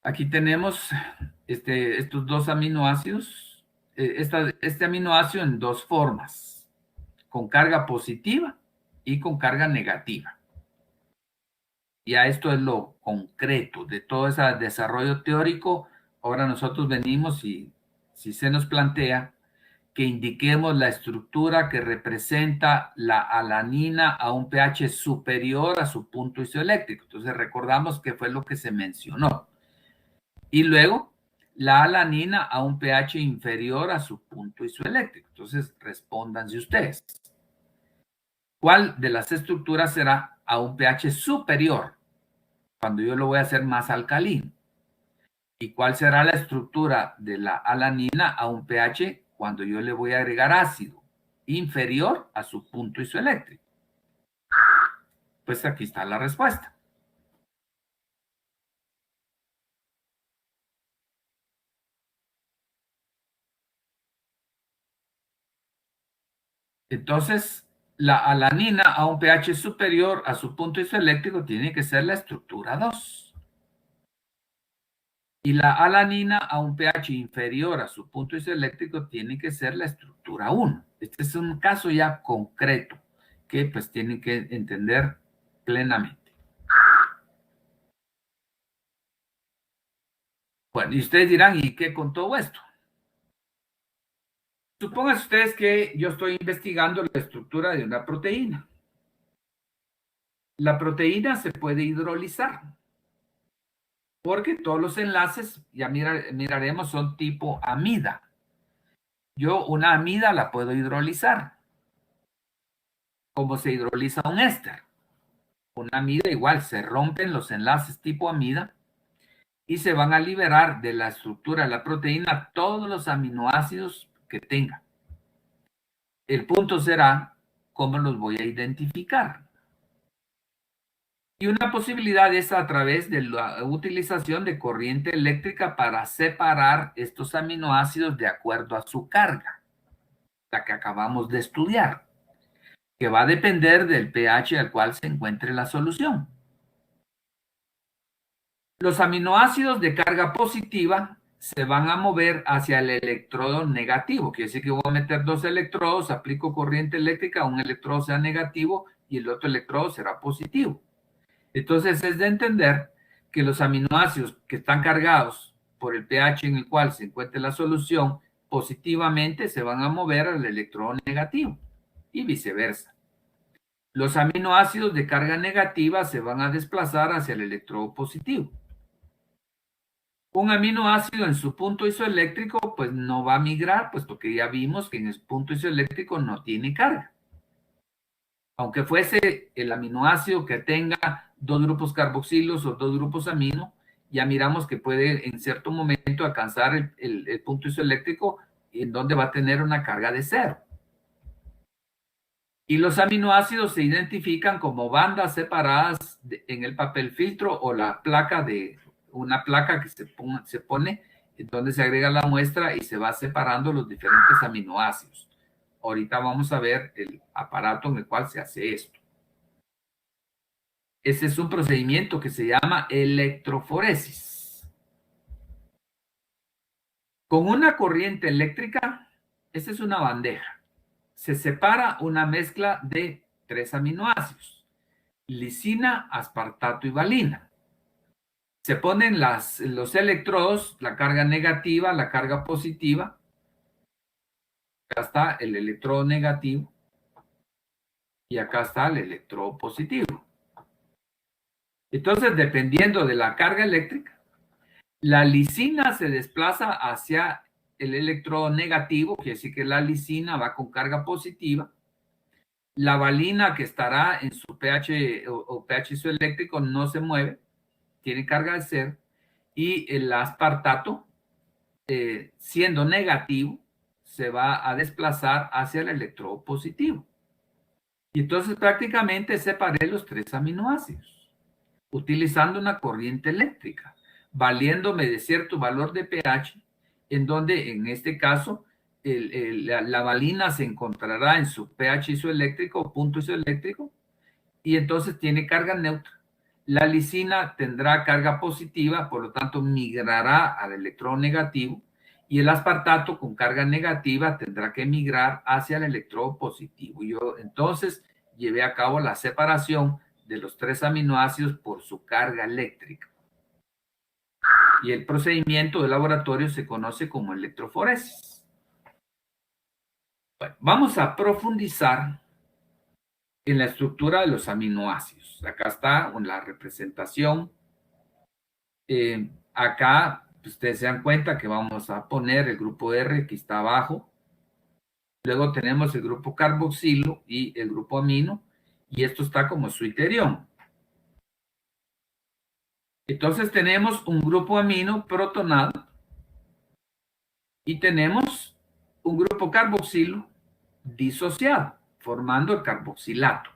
Aquí tenemos estos dos aminoácidos, este aminoácido en dos formas, con carga positiva y con carga negativa. Ya esto es lo concreto de todo ese desarrollo teórico. Ahora nosotros venimos y si se nos plantea que indiquemos la estructura que representa la alanina a un pH superior a su punto isoeléctrico. Entonces recordamos que fue lo que se mencionó. Y luego la alanina a un pH inferior a su punto isoeléctrico. Entonces respóndanse ustedes. ¿Cuál de las estructuras será a un pH superior cuando yo lo voy a hacer más alcalino? ¿Y cuál será la estructura de la alanina a un pH cuando yo le voy a agregar ácido inferior a su punto isoeléctrico? Pues aquí está la respuesta. Entonces, la alanina a un pH superior a su punto isoeléctrico tiene que ser la estructura 2. Y la alanina a un pH inferior a su punto isoeléctrico tiene que ser la estructura 1. Este es un caso ya concreto que pues tienen que entender plenamente. Bueno, y ustedes dirán, ¿y qué con todo esto? Supongan ustedes que yo estoy investigando la estructura de una proteína. La proteína se puede hidrolizar porque todos los enlaces, ya miraremos, son tipo amida. Yo una amida la puedo hidrolizar, como se hidroliza un éster. Una amida igual, se rompen los enlaces tipo amida y se van a liberar de la estructura de la proteína todos los aminoácidos que tenga. El punto será cómo los voy a identificar. Y una posibilidad es a través de la utilización de corriente eléctrica para separar estos aminoácidos de acuerdo a su carga, la que acabamos de estudiar, que va a depender del pH al cual se encuentre la solución. Los aminoácidos de carga positiva se van a mover hacia el electrodo negativo. Quiere decir que voy a meter dos electrodos, aplico corriente eléctrica, un electrodo sea negativo y el otro electrodo será positivo. Entonces es de entender que los aminoácidos que están cargados por el pH en el cual se encuentre la solución, positivamente se van a mover al electrodo negativo y viceversa. Los aminoácidos de carga negativa se van a desplazar hacia el electrodo positivo. Un aminoácido en su punto isoeléctrico pues no va a migrar, puesto que ya vimos que en el punto isoeléctrico no tiene carga. Aunque fuese el aminoácido que tenga dos grupos carboxilos o dos grupos amino, ya miramos que puede en cierto momento alcanzar el punto isoeléctrico en donde va a tener una carga de cero. Y los aminoácidos se identifican como bandas separadas en el papel filtro o la placa de una placa que se pone en donde se agrega la muestra y se va separando los diferentes aminoácidos. Ahorita vamos a ver el aparato en el cual se hace esto. Ese es un procedimiento que se llama electroforesis. Con una corriente eléctrica, esta es una bandeja. Se separa una mezcla de 3 aminoácidos: lisina, aspartato y valina. Se ponen los electrodos, la carga negativa, la carga positiva. Acá está el electrodo negativo y acá está el electrodo positivo. Entonces, dependiendo de la carga eléctrica, la lisina se desplaza hacia el electrodo negativo, quiere decir que la lisina va con carga positiva. La valina, que estará en su pH o pH isoeléctrico, no se mueve, tiene carga de cero. Y el aspartato, siendo negativo, se va a desplazar hacia el electrodo positivo. Y entonces prácticamente separé los 3 aminoácidos utilizando una corriente eléctrica, valiéndome de cierto valor de pH, en donde en este caso la valina se encontrará en su pH isoeléctrico o punto isoeléctrico y entonces tiene carga neutra. La lisina tendrá carga positiva, por lo tanto migrará al electrón negativo, y el aspartato con carga negativa tendrá que migrar hacia el electrodo positivo. Yo entonces llevé a cabo la separación de los 3 aminoácidos por su carga eléctrica. Y el procedimiento de laboratorio se conoce como electroforesis. Bueno, vamos a profundizar en la estructura de los aminoácidos. Acá está la representación. Acá ustedes se dan cuenta que vamos a poner el grupo R que está abajo. Luego tenemos el grupo carboxilo y el grupo amino. Y esto está como su iterión. Entonces tenemos un grupo amino protonado y tenemos un grupo carboxilo disociado, formando el carboxilato.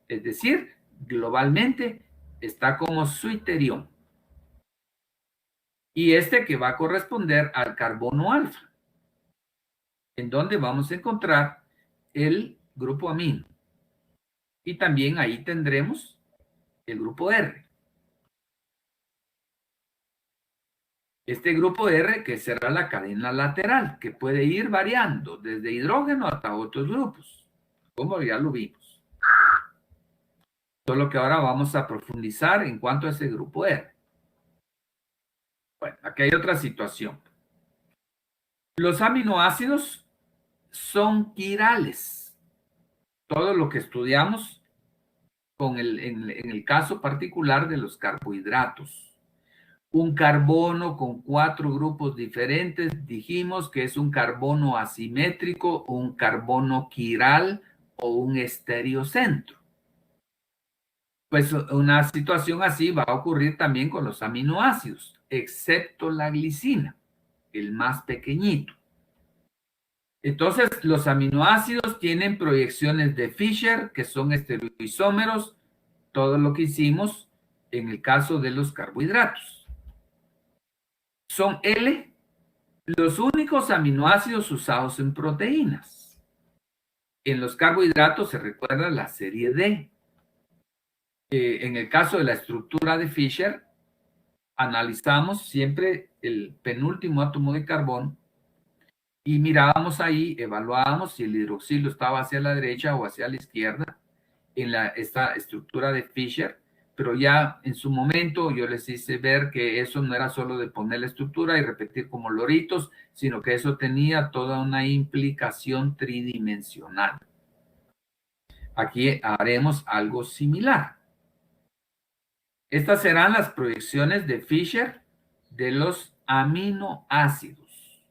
Es decir, globalmente está como su iterión. Y este que va a corresponder al carbono alfa, en donde vamos a encontrar el grupo amino. Y también ahí tendremos el grupo R. Este grupo R que será la cadena lateral, que puede ir variando desde hidrógeno hasta otros grupos, como ya lo vimos. Solo que ahora vamos a profundizar en cuanto a ese grupo R. Bueno, aquí hay otra situación. Los aminoácidos son quirales. Todo lo que estudiamos en el caso particular de los carbohidratos. Un carbono con 4 grupos diferentes, dijimos que es un carbono asimétrico, un carbono quiral o un estereocentro. Pues una situación así va a ocurrir también con los aminoácidos, excepto la glicina, el más pequeñito. Entonces, los aminoácidos tienen proyecciones de Fischer, que son estereoisómeros, todo lo que hicimos en el caso de los carbohidratos. Son L los únicos aminoácidos usados en proteínas. En los carbohidratos se recuerda la serie D. En el caso de la estructura de Fischer, analizamos siempre el penúltimo átomo de carbono y mirábamos ahí, evaluábamos si el hidroxilo estaba hacia la derecha o hacia la izquierda en esta estructura de Fischer, pero ya en su momento yo les hice ver que eso no era solo de poner la estructura y repetir como loritos, sino que eso tenía toda una implicación tridimensional. Aquí haremos algo similar. Estas serán las proyecciones de Fischer de los aminoácidos.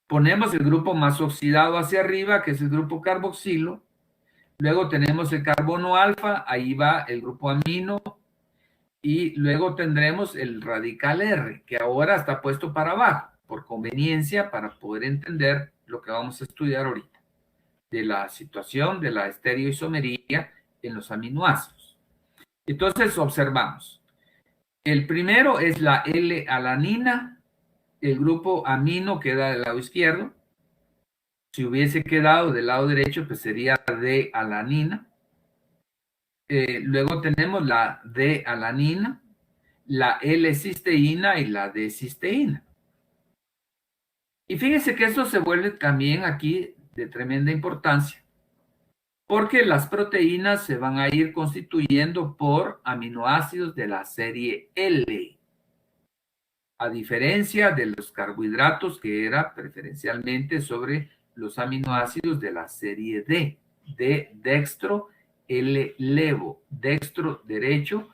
Ponemos el grupo más oxidado hacia arriba, que es el grupo carboxilo. Luego tenemos el carbono alfa, ahí va el grupo amino. Y luego tendremos el radical R, que ahora está puesto para abajo, por conveniencia, para poder entender lo que vamos a estudiar ahorita, de la situación de la estereoisomería en los aminoácidos. Entonces, observamos. El primero es la L-alanina. El grupo amino queda del lado izquierdo. Si hubiese quedado del lado derecho, pues sería D-alanina. Luego tenemos la D-alanina, la L-cisteína y la D-cisteína. Y fíjense que esto se vuelve también aquí de tremenda importancia, porque las proteínas se van a ir constituyendo por aminoácidos de la serie L. A diferencia de los carbohidratos, que era preferencialmente sobre los aminoácidos de la serie D, D dextro, L levo, dextro derecho,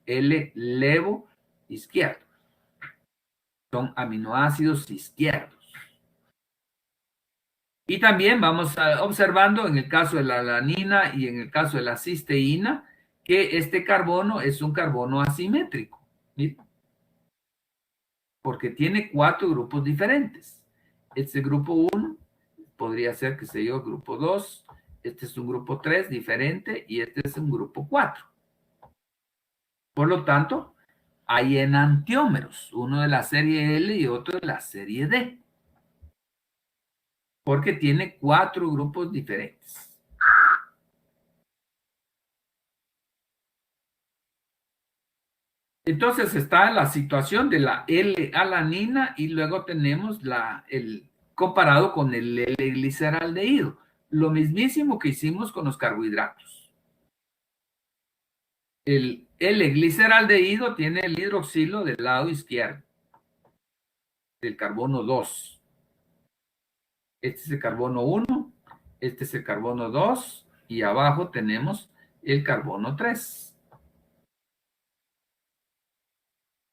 L levo izquierdo. Son aminoácidos izquierdos. Y también vamos observando en el caso de la alanina y en el caso de la cisteína que este carbono es un carbono asimétrico. ¿Sí? Porque tiene 4 grupos diferentes. Este grupo 1 podría ser, que sé yo, grupo 2, este es un grupo 3 diferente y este es un grupo 4. Por lo tanto, hay enantiómeros, uno de la serie L y otro de la serie D, porque tiene 4 grupos diferentes. Entonces está la situación de la L-alanina y luego tenemos el comparado con el L-gliceraldehído. Lo mismísimo que hicimos con los carbohidratos. El L-gliceraldehído tiene el hidroxilo del lado izquierdo, del carbono 2. Este es el carbono 1, este es el carbono 2 y abajo tenemos el carbono 3.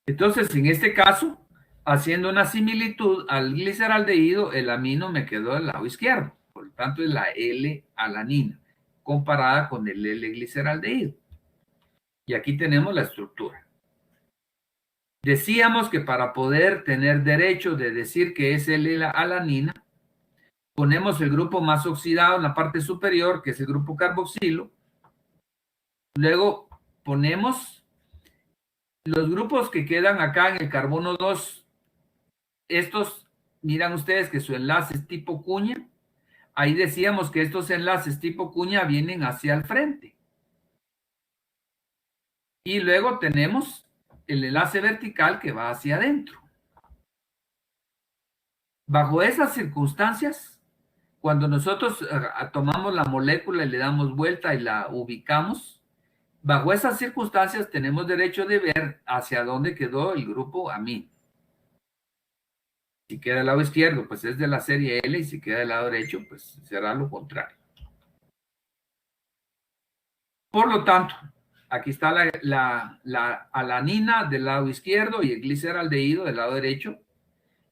Entonces, en este caso, haciendo una similitud al gliceraldehído, el amino me quedó del lado izquierdo. Por lo tanto, es la L-alanina, comparada con el L-gliceraldehído. Y aquí tenemos la estructura. Decíamos que para poder tener derecho de decir que es L-alanina, ponemos el grupo más oxidado en la parte superior, que es el grupo carboxilo. Luego ponemos los grupos que quedan acá en el carbono 2, estos, miran ustedes que su enlace es tipo cuña. Ahí decíamos que estos enlaces tipo cuña vienen hacia el frente. Y luego tenemos el enlace vertical que va hacia adentro. Bajo esas circunstancias, cuando nosotros tomamos la molécula y le damos vuelta y la ubicamos, bajo esas circunstancias tenemos derecho de ver hacia dónde quedó el grupo amino. Si queda del lado izquierdo, pues es de la serie L, y si queda del lado derecho, pues será lo contrario. Por lo tanto, aquí está la alanina del lado izquierdo y el gliceraldehído del lado derecho.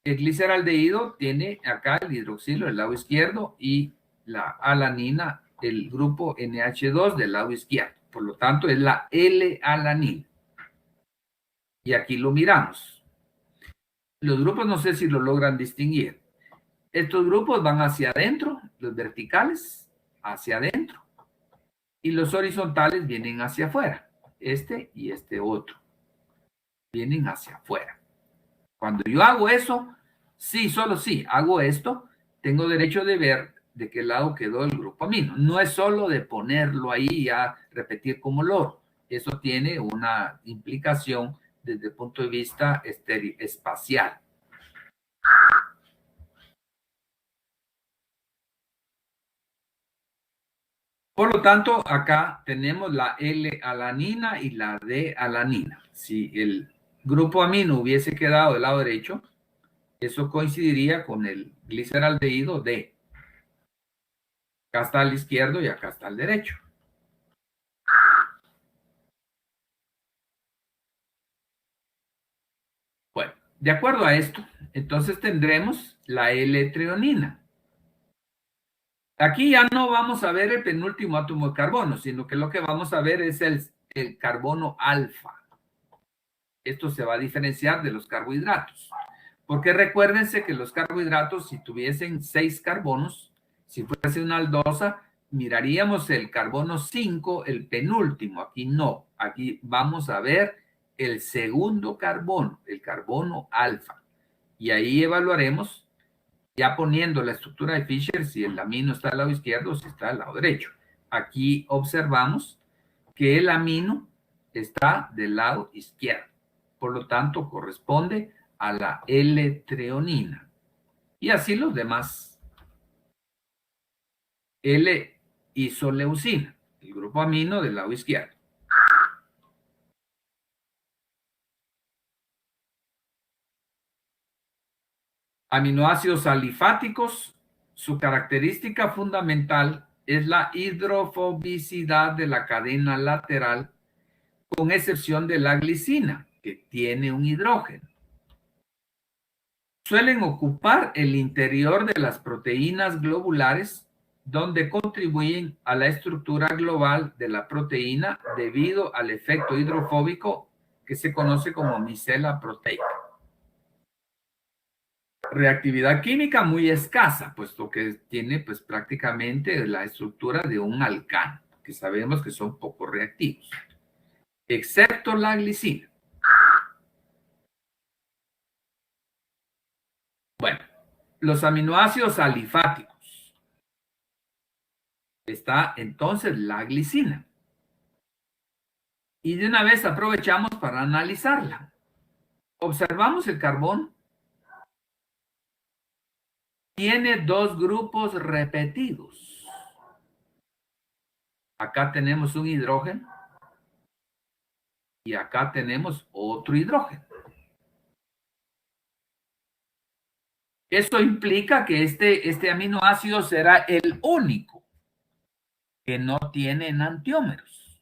El gliceraldehído tiene acá el hidroxilo del lado izquierdo y la alanina, el grupo NH2 del lado izquierdo. Por lo tanto, es la L-alanina. Y aquí lo miramos. Los grupos no sé si lo logran distinguir. Estos grupos van hacia adentro, los verticales hacia adentro, y los horizontales vienen hacia afuera. Este y este otro vienen hacia afuera. Cuando yo hago eso, sí, solo sí, hago esto, tengo derecho de ver de qué lado quedó el grupo amino. No es solo de ponerlo ahí y a repetir como loro. Eso tiene una implicación desde el punto de vista espacial. Por lo tanto, acá tenemos la L-alanina y la D-alanina. Si el grupo amino hubiese quedado del lado derecho, eso coincidiría con el gliceraldehído D. Acá está al izquierdo y acá está al derecho. Bueno, de acuerdo a esto, entonces tendremos la L-treonina. Aquí ya no vamos a ver el penúltimo átomo de carbono, sino que lo que vamos a ver es el carbono alfa. Esto se va a diferenciar de los carbohidratos. Porque recuérdense que los carbohidratos, si tuviesen 6 carbonos, si fuese una aldosa, miraríamos el carbono 5, el penúltimo. Aquí no. Aquí vamos a ver el segundo carbono, el carbono alfa. Y ahí evaluaremos, ya poniendo la estructura de Fischer, si el amino está al lado izquierdo o si está al lado derecho. Aquí observamos que el amino está del lado izquierdo. Por lo tanto, corresponde a la L-treonina. Y así los demás. L-isoleucina, el grupo amino del lado izquierdo. Aminoácidos alifáticos, su característica fundamental es la hidrofobicidad de la cadena lateral, con excepción de la glicina, que tiene un hidrógeno. Suelen ocupar el interior de las proteínas globulares, donde contribuyen a la estructura global de la proteína debido al efecto hidrofóbico que se conoce como micela proteica. Reactividad química muy escasa, puesto que tiene pues prácticamente la estructura de un alcano, que sabemos que son poco reactivos, excepto la glicina. Bueno, los aminoácidos alifáticos. Está entonces la glicina. Y de una vez aprovechamos para analizarla. Observamos el carbón. Tiene 2 grupos repetidos. Acá tenemos un hidrógeno y acá tenemos otro hidrógeno. Esto implica que este aminoácido será el único que no tiene enantiómeros.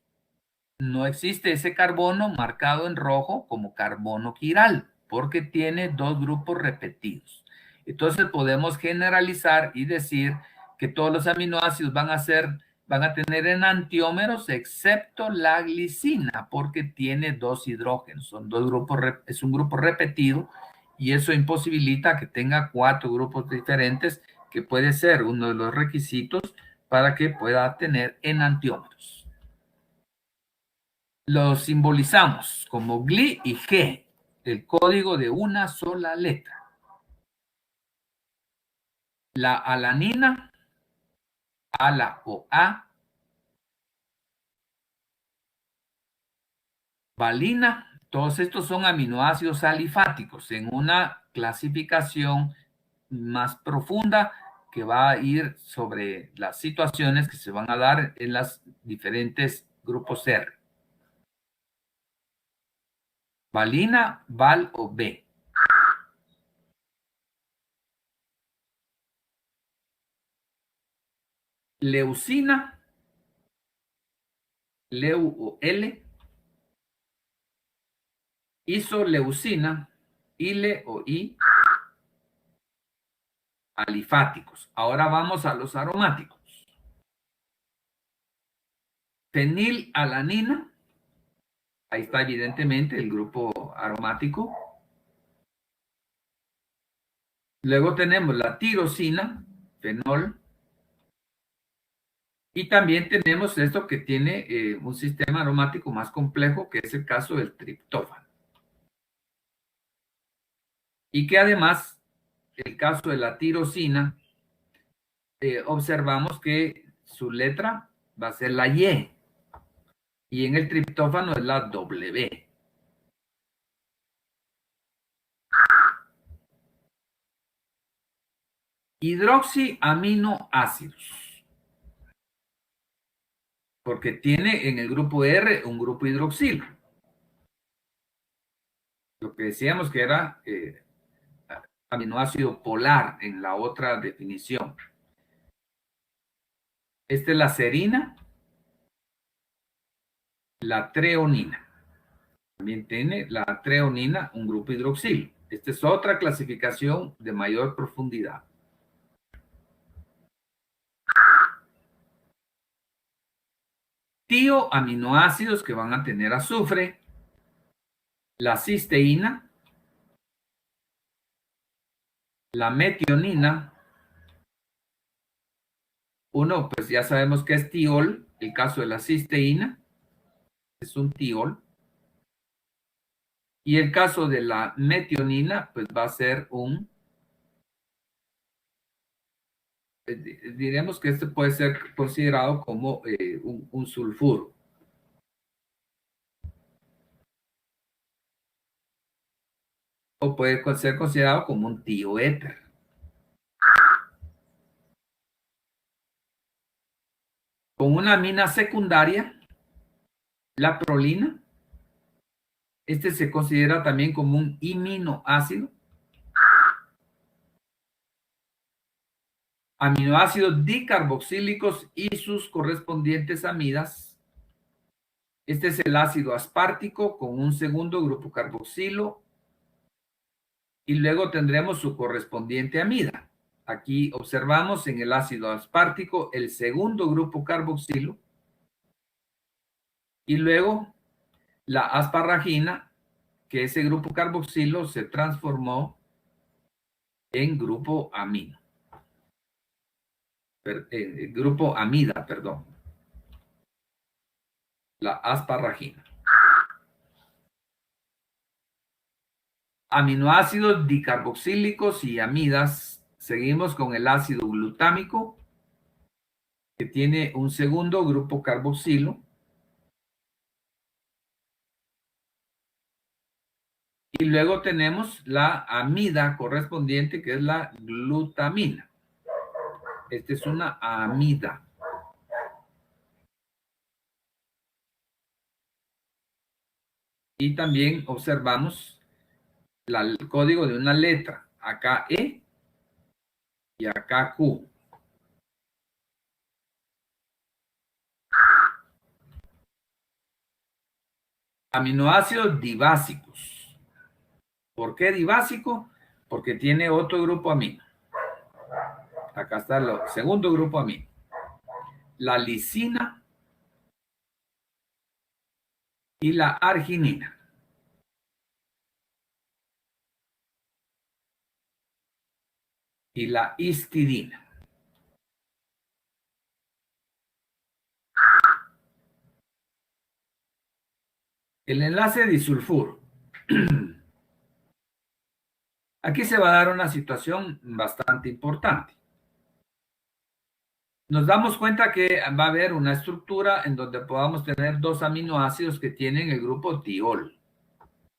No existe ese carbono marcado en rojo como carbono quiral, porque tiene 2 grupos repetidos. Entonces podemos generalizar y decir que todos los aminoácidos van a tener enantiómeros excepto la glicina, porque tiene 2 hidrógenos, son 2 grupos, es un grupo repetido, y eso imposibilita que tenga 4 grupos diferentes, que puede ser uno de los requisitos para que pueda tener enantiómeros. Los simbolizamos como GLI y G, el código de una sola letra. La alanina, ALA o A, valina, todos estos son aminoácidos alifáticos en una clasificación más profunda que va a ir sobre las situaciones que se van a dar en los diferentes grupos R. Valina, Val o B. Leucina, Leu o L. Isoleucina, ILE o I. Alifáticos. Ahora vamos a los aromáticos. Fenilalanina, ahí está evidentemente el grupo aromático. Luego tenemos la tirosina, fenol. Y también tenemos esto que tiene un sistema aromático más complejo, que es el caso del triptófano. Y que además, el caso de la tirosina, observamos que su letra va a ser la Y. Y en el triptófano es la W. hidroxiaminoácidos, porque tiene en el grupo R un grupo hidroxilo. Lo que decíamos que era aminoácido polar en la otra definición. Esta es la serina, la treonina. También tiene la treonina un grupo hidroxilo. Esta es otra clasificación de mayor profundidad. Tioaminoácidos que van a tener azufre, la cisteína, la metionina. Uno, pues ya sabemos que es tiol, el caso de la cisteína, es un tiol. Y el caso de la metionina, pues va a ser un, diremos que este puede ser considerado como un sulfuro. O puede ser considerado como un tioéter. Con una amina secundaria, la prolina, este se considera también como un iminoácido. Aminoácidos dicarboxílicos y sus correspondientes amidas. Este es el ácido aspartico con un segundo grupo carboxilo y luego tendremos su correspondiente amida. Aquí observamos en el ácido aspartico el segundo grupo carboxilo y luego la asparagina, que ese grupo carboxilo se transformó en grupo amino. Grupo amida, perdón. La asparagina. Aminoácidos dicarboxílicos y amidas. Seguimos con el ácido glutámico, que tiene un segundo grupo carboxilo. Y luego tenemos la amida correspondiente, que es la glutamina. Esta es una amida. Y también observamos el código de una letra. Acá E y acá Q. Aminoácidos dibásicos. ¿Por qué dibásico? Porque tiene otro grupo amino. Acá está el segundo grupo amino. La lisina y la arginina. Y la histidina. El enlace disulfuro. Aquí se va a dar una situación bastante importante. Nos damos cuenta que va a haber una estructura en donde podamos tener dos aminoácidos que tienen el grupo tiol.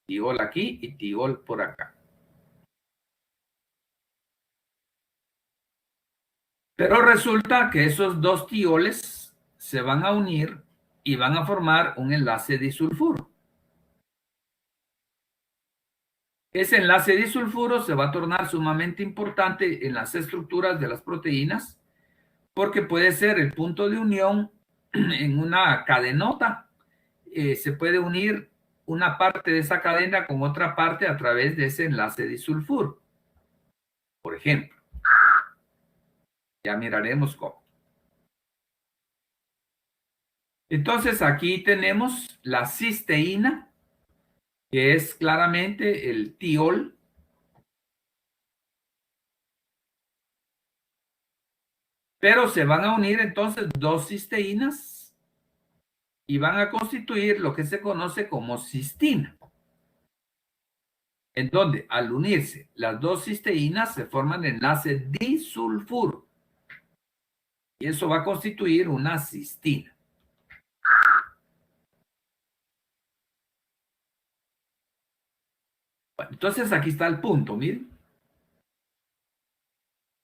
Tiol aquí y tiol por acá. Pero resulta que esos dos tioles se van a unir y van a formar un enlace disulfuro. Ese enlace disulfuro se va a tornar sumamente importante en las estructuras de las proteínas porque puede ser el punto de unión en una cadenota. Se puede unir una parte de esa cadena con otra parte a través de ese enlace disulfuro. Por ejemplo, ya miraremos cómo. Entonces aquí tenemos la cisteína, que es claramente el tiol. Pero se van a unir entonces dos cisteínas y van a constituir lo que se conoce como cistina. En donde al unirse las dos cisteínas se forman enlace disulfuro. Y eso va a constituir una cistina. Bueno, entonces aquí está el punto, miren.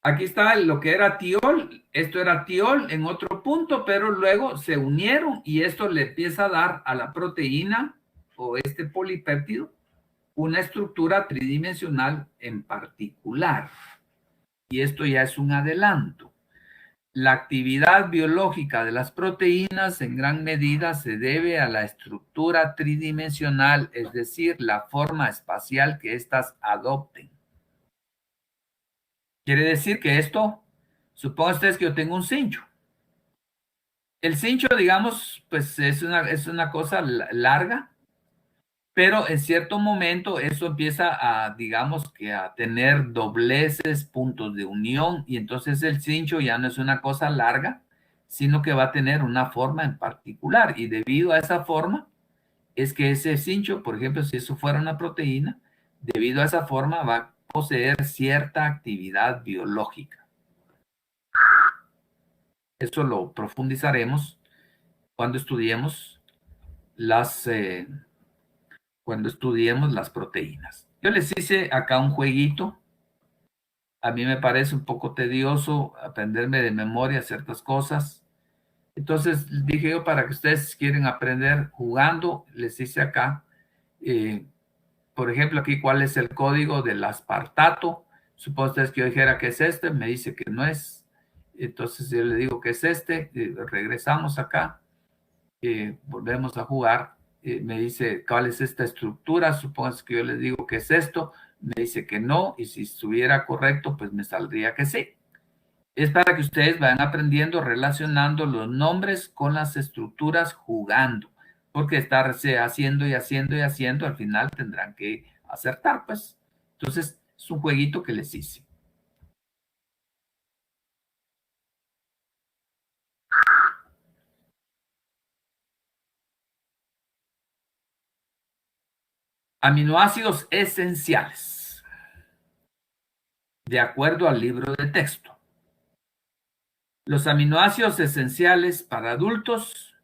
Aquí está lo que era tiol, esto era tiol en otro punto, pero luego se unieron y esto le empieza a dar a la proteína o este polipéptido una estructura tridimensional en particular. Y esto ya es un adelanto. La actividad biológica de las proteínas en gran medida se debe a la estructura tridimensional, es decir, la forma espacial que éstas adopten. Quiere decir que esto, supongan ustedes que yo tengo un cincho. El cincho, digamos, pues es una cosa larga, pero en cierto momento eso empieza a, digamos, que a tener dobleces, puntos de unión, y entonces el cincho ya no es una cosa larga, sino que va a tener una forma en particular, y debido a esa forma, es que ese cincho, por ejemplo, si eso fuera una proteína, debido a esa forma va a poseer cierta actividad biológica. Eso lo profundizaremos cuando estudiemos las, proteínas. Yo les hice acá un jueguito. A mí me parece un poco tedioso aprenderme de memoria ciertas cosas. Entonces dije yo, para que ustedes quieren aprender jugando, les hice acá, por ejemplo, aquí cuál es el código del aspartato. Supongo ustedes que yo dijera que es este, me dice que no es. Entonces yo le digo que es este, regresamos acá, volvemos a jugar, me dice cuál es esta estructura, supongo que yo le digo que es esto, me dice que no, y si estuviera correcto, pues me saldría que sí. Es para que ustedes vayan aprendiendo, relacionando los nombres con las estructuras jugando, porque estarse haciendo y haciendo y haciendo, al final tendrán que acertar, pues. Entonces, es un jueguito que les hice. Aminoácidos esenciales, de acuerdo al libro de texto. Los aminoácidos esenciales para adultos.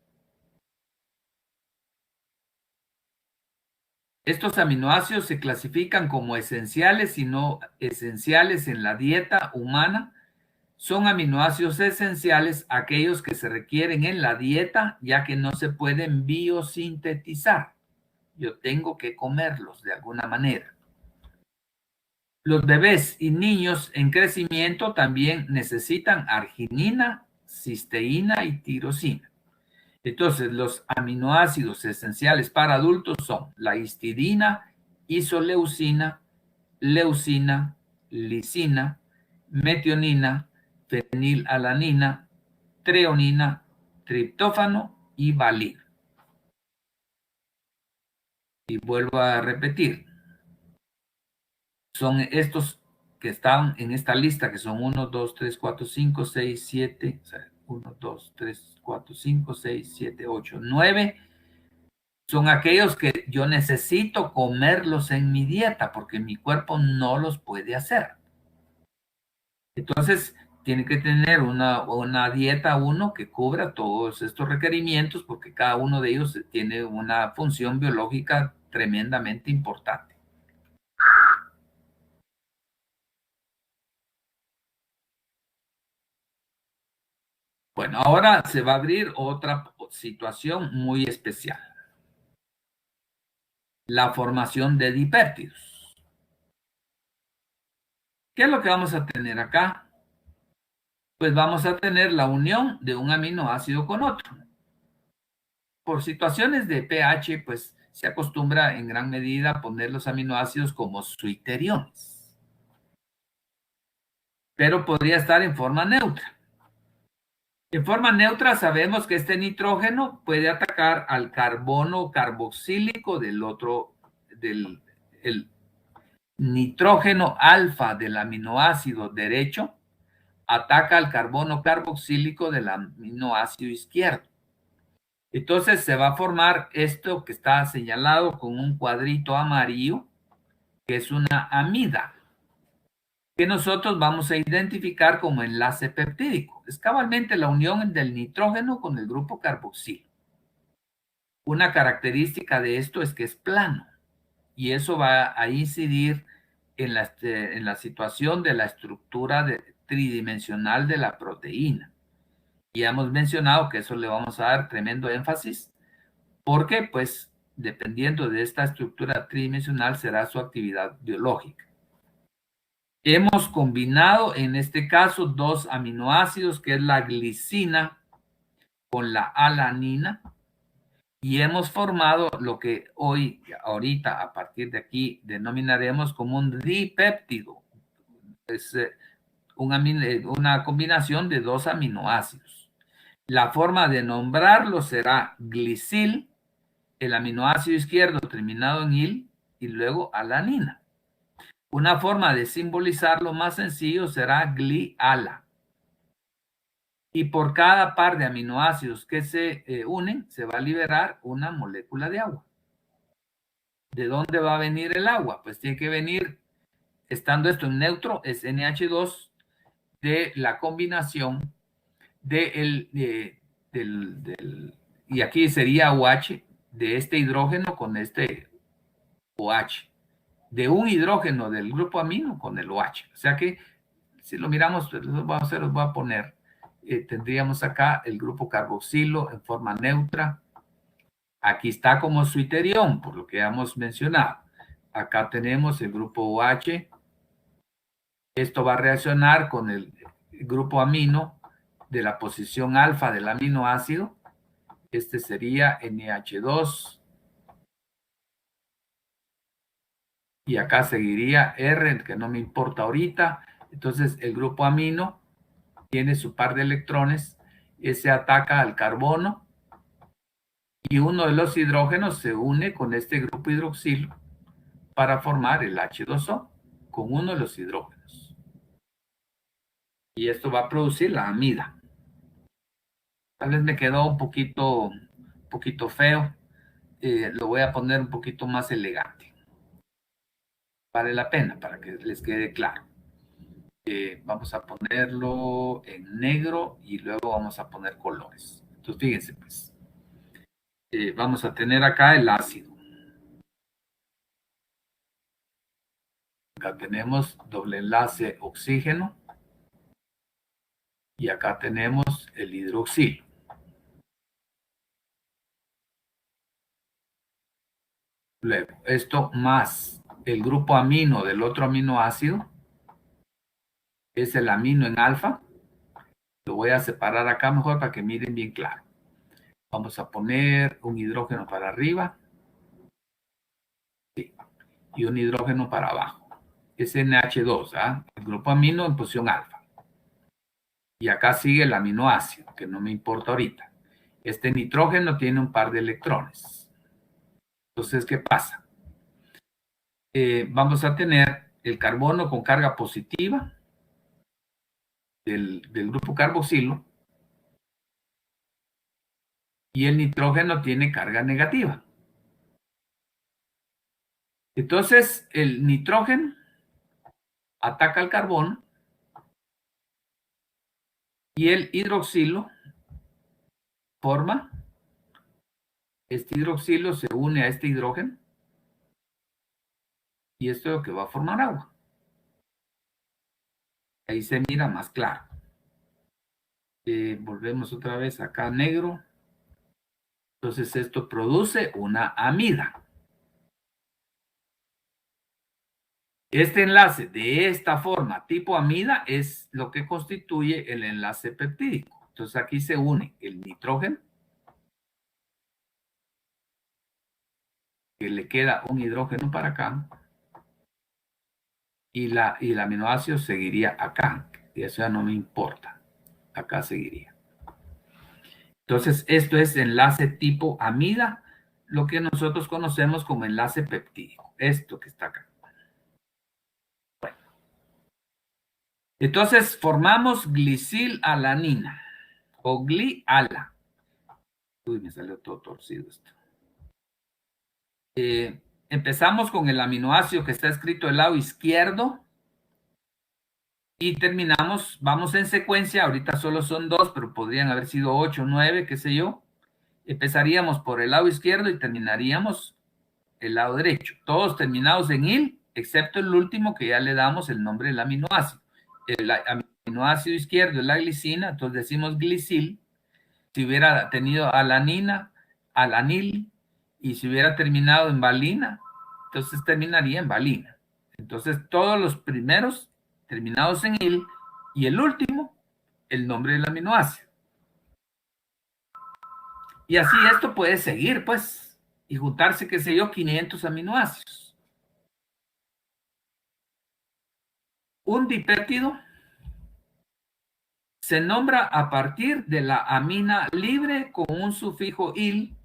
Estos aminoácidos se clasifican como esenciales y no esenciales en la dieta humana. Son aminoácidos esenciales aquellos que se requieren en la dieta, ya que no se pueden biosintetizar. Yo tengo que comerlos de alguna manera. Los bebés y niños en crecimiento también necesitan arginina, cisteína y tirosina. Entonces, los aminoácidos esenciales para adultos son la histidina, isoleucina, leucina, lisina, metionina, fenilalanina, treonina, triptófano y valina. Y vuelvo a repetir, son estos que están en esta lista, que son 1, 2, 3, 4, 5, 6, 7, 1, 2, 3, 4, 5, 6, 7, 8, 9, son aquellos que yo necesito comerlos en mi dieta porque mi cuerpo no los puede hacer. Entonces, tiene que tener una dieta uno que cubra todos estos requerimientos porque cada uno de ellos tiene una función biológica tremendamente importante. Bueno, ahora se va a abrir otra situación muy especial. La formación de dipéptidos. ¿Qué es lo que vamos a tener acá? Pues vamos a tener la unión de un aminoácido con otro. Por situaciones de pH, pues se acostumbra en gran medida a poner los aminoácidos como suiteriones, pero podría estar en forma neutra. En forma neutra sabemos que este nitrógeno puede atacar al carbono carboxílico del el nitrógeno alfa del aminoácido derecho, ataca al carbono carboxílico del aminoácido izquierdo. Entonces se va a formar esto que está señalado con un cuadrito amarillo, que es una amida, que nosotros vamos a identificar como enlace peptídico. Es cabalmente la unión del nitrógeno con el grupo carboxilo. Una característica de esto es que es plano y eso va a incidir en la situación de la estructura tridimensional de la proteína. Y hemos mencionado que eso le vamos a dar tremendo énfasis, porque pues dependiendo de esta estructura tridimensional será su actividad biológica. Hemos combinado en este caso dos aminoácidos, que es la glicina con la alanina, y hemos formado lo que ahorita, a partir de aquí, denominaremos como un dipéptido. Es una combinación de dos aminoácidos. La forma de nombrarlo será glicil, el aminoácido izquierdo terminado en il, y luego alanina. Una forma de simbolizarlo más sencillo será gliala. Y por cada par de aminoácidos que se unen, se va a liberar una molécula de agua. ¿De dónde va a venir el agua? Pues tiene que venir, estando esto en neutro, es NH2, de la combinación y aquí sería OH, de este hidrógeno con este OH, de un hidrógeno del grupo amino con el OH. O sea que, si lo miramos, los voy a poner, tendríamos acá el grupo carboxilo en forma neutra. Aquí está como su iterión, por lo que hemos mencionado. Acá tenemos el grupo OH. Esto va a reaccionar con el grupo amino de la posición alfa del aminoácido. Este sería NH2. Y acá seguiría R, que no me importa ahorita. Entonces, el grupo amino tiene su par de electrones. Ese ataca al carbono. Y uno de los hidrógenos se une con este grupo hidroxilo para formar el H2O con uno de los hidrógenos. Y esto va a producir la amida. Tal vez me quedó un poquito feo. Lo voy a poner un poquito más elegante. Vale la pena para que les quede claro. Vamos a ponerlo en negro y luego vamos a poner colores. Entonces, fíjense, pues. Vamos a tener acá el ácido. Acá tenemos doble enlace oxígeno. Y acá tenemos el hidroxilo. Luego, esto más el grupo amino del otro aminoácido es el amino en alfa. Lo voy a separar acá mejor para que miren bien claro. Vamos a poner un hidrógeno para arriba. Sí, y un hidrógeno para abajo. Es NH2, ¿ah? El grupo amino en posición alfa. Y acá sigue el aminoácido, que no me importa ahorita. Este nitrógeno tiene un par de electrones. Entonces, ¿qué pasa? Vamos a tener el carbono con carga positiva del grupo carboxilo y el nitrógeno tiene carga negativa. Entonces, el nitrógeno ataca al carbono y el hidroxilo forma, este hidroxilo se une a este hidrógeno y esto es lo que va a formar agua. Ahí se mira más claro. Volvemos otra vez acá a negro. Entonces esto produce una amida. Este enlace de esta forma tipo amida es lo que constituye el enlace peptídico. Entonces aquí se une el nitrógeno, que le queda un hidrógeno para acá, y el aminoácido seguiría acá, y eso ya no me importa, acá seguiría. Entonces esto es enlace tipo amida, lo que nosotros conocemos como enlace peptídico, esto que está acá. Bueno. Entonces formamos glicilalanina o gliala. Uy, me salió todo torcido esto. Empezamos con el aminoácido que está escrito del lado izquierdo y terminamos, vamos en secuencia, ahorita solo son 2, pero podrían haber sido 8, 9, qué sé yo. Empezaríamos por el lado izquierdo y terminaríamos el lado derecho. Todos terminados en il, excepto el último que ya le damos el nombre del aminoácido. El aminoácido izquierdo es la glicina, entonces decimos glisil. Si hubiera tenido alanina, alanil, y si hubiera terminado en valina, entonces terminaría en valina. Entonces todos los primeros terminados en il y el último, el nombre del aminoácido. Y así esto puede seguir, pues, y juntarse, qué sé yo, 500 aminoácidos. Un dipéptido se nombra a partir de la amina libre con un sufijo il.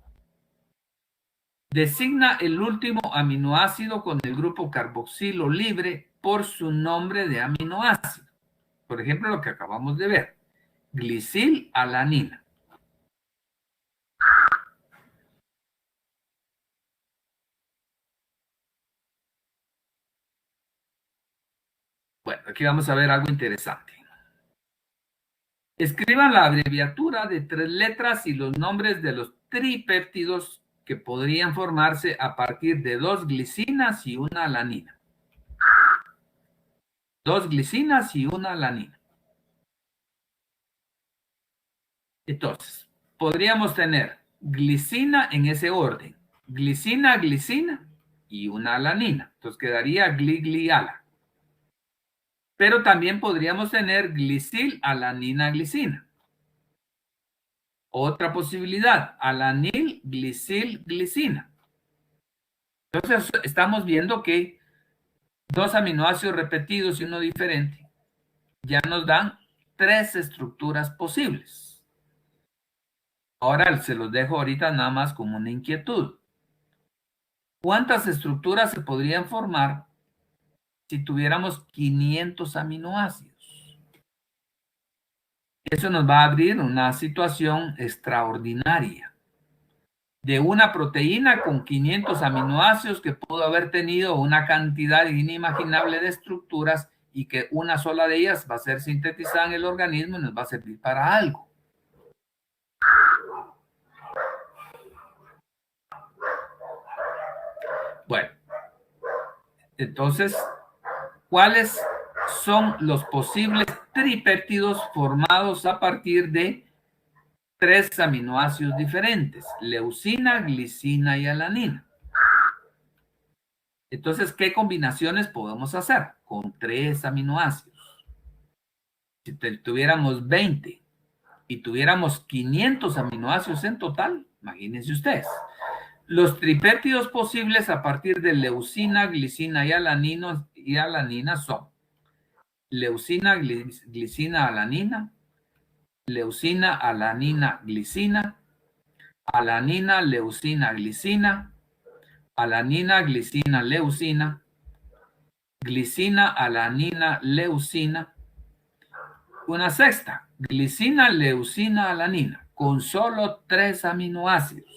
Designa el último aminoácido con el grupo carboxilo libre por su nombre de aminoácido. Por ejemplo, lo que acabamos de ver, glicilalanina. Bueno, aquí vamos a ver algo interesante. Escriban la abreviatura de 3 letras y los nombres de los tripéptidos que podrían formarse a partir de 2 glicinas y una alanina. 2 glicinas y una alanina. Entonces, podríamos tener glicina en ese orden. Glicina, glicina y una alanina. Entonces quedaría gligliala. Pero también podríamos tener glicil, alanina, glicina. Otra posibilidad, alanil, glicil, glicina. Entonces estamos viendo que 2 aminoácidos repetidos y uno diferente ya nos dan 3 estructuras posibles. Ahora se los dejo ahorita nada más como una inquietud. ¿Cuántas estructuras se podrían formar si tuviéramos 500 aminoácidos? Eso nos va a abrir una situación extraordinaria de una proteína con 500 aminoácidos que pudo haber tenido una cantidad inimaginable de estructuras y que una sola de ellas va a ser sintetizada en el organismo y nos va a servir para algo. Bueno, entonces, ¿cuáles son los posibles tripéptidos formados a partir de 3 aminoácidos diferentes? Leucina, glicina y alanina. Entonces, ¿qué combinaciones podemos hacer con 3 aminoácidos? Si tuviéramos 20 y tuviéramos 500 aminoácidos en total, imagínense ustedes. Los tripéptidos posibles a partir de leucina, glicina y alanina son leucina, glicina, alanina, leucina, alanina, glicina, alanina, leucina, glicina, alanina, glicina, leucina, glicina, alanina, leucina. Una sexta, glicina, leucina, alanina, con solo 3 aminoácidos.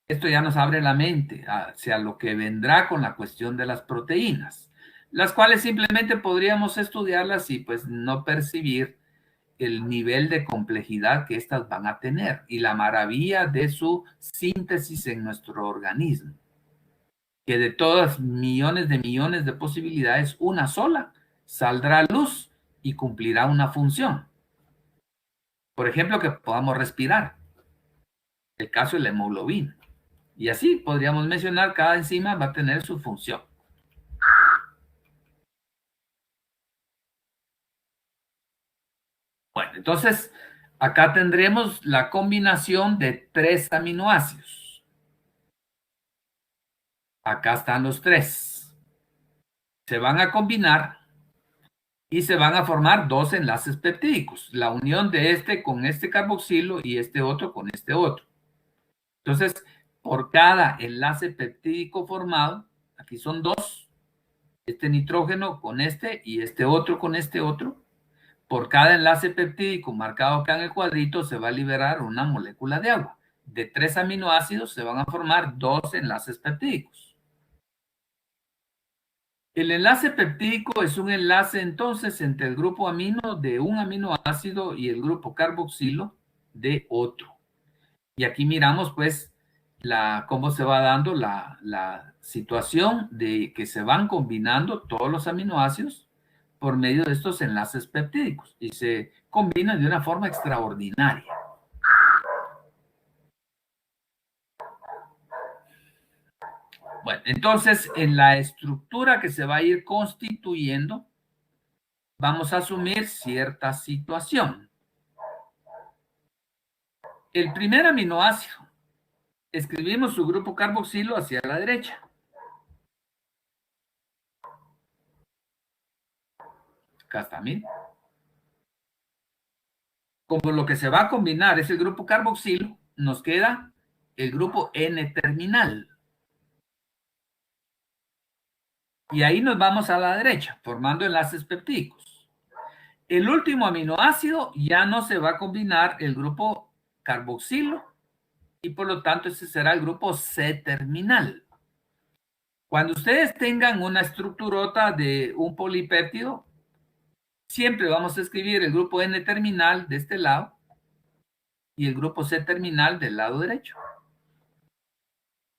Esto ya nos abre la mente hacia lo que vendrá con la cuestión de las proteínas, las cuales simplemente podríamos estudiarlas y pues no percibir el nivel de complejidad que estas van a tener y la maravilla de su síntesis en nuestro organismo. Que de todas millones de posibilidades, una sola saldrá a luz y cumplirá una función. Por ejemplo, que podamos respirar. El caso de la hemoglobina. Y así podríamos mencionar, cada enzima va a tener su función. Bueno, entonces acá tendremos la combinación de 3 aminoácidos. Acá están los 3. Se van a combinar y se van a formar 2 enlaces peptídicos. La unión de este con este carboxilo y este otro con este otro. Entonces, por cada enlace peptídico formado, aquí son 2, este nitrógeno con este y este otro con este otro. Por cada enlace peptídico marcado acá en el cuadrito se va a liberar una molécula de agua. De 3 aminoácidos se van a formar 2 enlaces peptídicos. El enlace peptídico es un enlace entonces entre el grupo amino de un aminoácido y el grupo carboxilo de otro. Y aquí miramos pues cómo se va dando la situación de que se van combinando todos los aminoácidos por medio de estos enlaces peptídicos y se combinan de una forma extraordinaria. Bueno, entonces en la estructura que se va a ir constituyendo, vamos a asumir cierta situación. El primer aminoácido, escribimos su grupo carboxilo hacia la derecha. Acá está, miren. Como lo que se va a combinar es el grupo carboxilo, nos queda el grupo N-terminal. Y ahí nos vamos a la derecha, formando enlaces peptídicos. El último aminoácido ya no se va a combinar el grupo carboxilo y por lo tanto ese será el grupo C-terminal. Cuando ustedes tengan una estructurota de un polipéptido, siempre vamos a escribir el grupo N-terminal de este lado y el grupo C-terminal del lado derecho.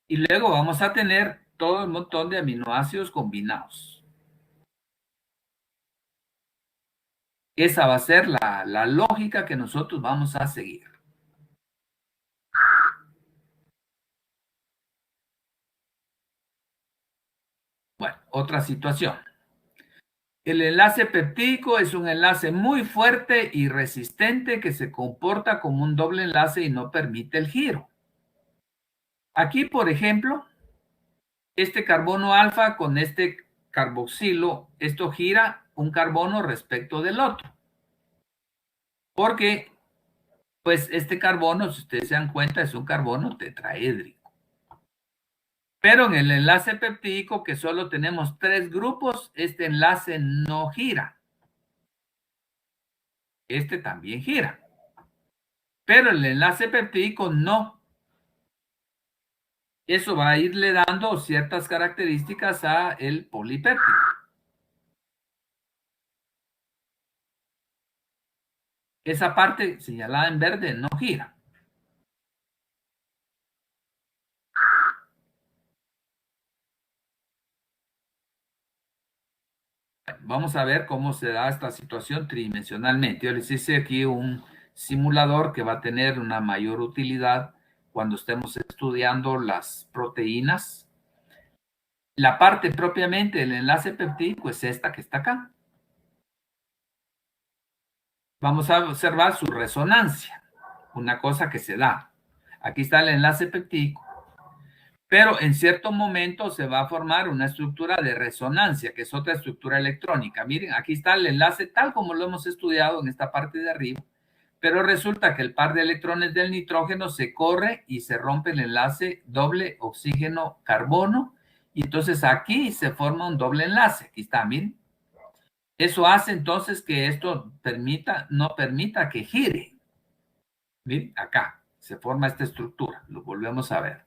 Y luego vamos a tener todo el montón de aminoácidos combinados. Esa va a ser la lógica que nosotros vamos a seguir. Bueno, otra situación. El enlace peptídico es un enlace muy fuerte y resistente que se comporta como un doble enlace y no permite el giro. Aquí, por ejemplo, este carbono alfa con este carboxilo, esto gira un carbono respecto del otro. Porque, pues, este carbono, si ustedes se dan cuenta, es un carbono tetraédrico. Pero en el enlace peptídico, que solo tenemos 3 grupos, este enlace no gira. Este también gira. Pero el enlace peptídico no. Eso va a irle dando ciertas características a el polipéptido. Esa parte señalada en verde no gira. Vamos a ver cómo se da esta situación tridimensionalmente. Yo les hice aquí un simulador que va a tener una mayor utilidad cuando estemos estudiando las proteínas. La parte propiamente del enlace peptídico es esta que está acá. Vamos a observar su resonancia, una cosa que se da. Aquí está el enlace peptídico, pero en cierto momento se va a formar una estructura de resonancia, que es otra estructura electrónica. Miren, aquí está el enlace tal como lo hemos estudiado en esta parte de arriba, pero resulta que el par de electrones del nitrógeno se corre y se rompe el enlace doble oxígeno-carbono, y entonces aquí se forma un doble enlace. Aquí está, miren. Eso hace entonces que esto no permita que gire. Miren, acá se forma esta estructura, lo volvemos a ver.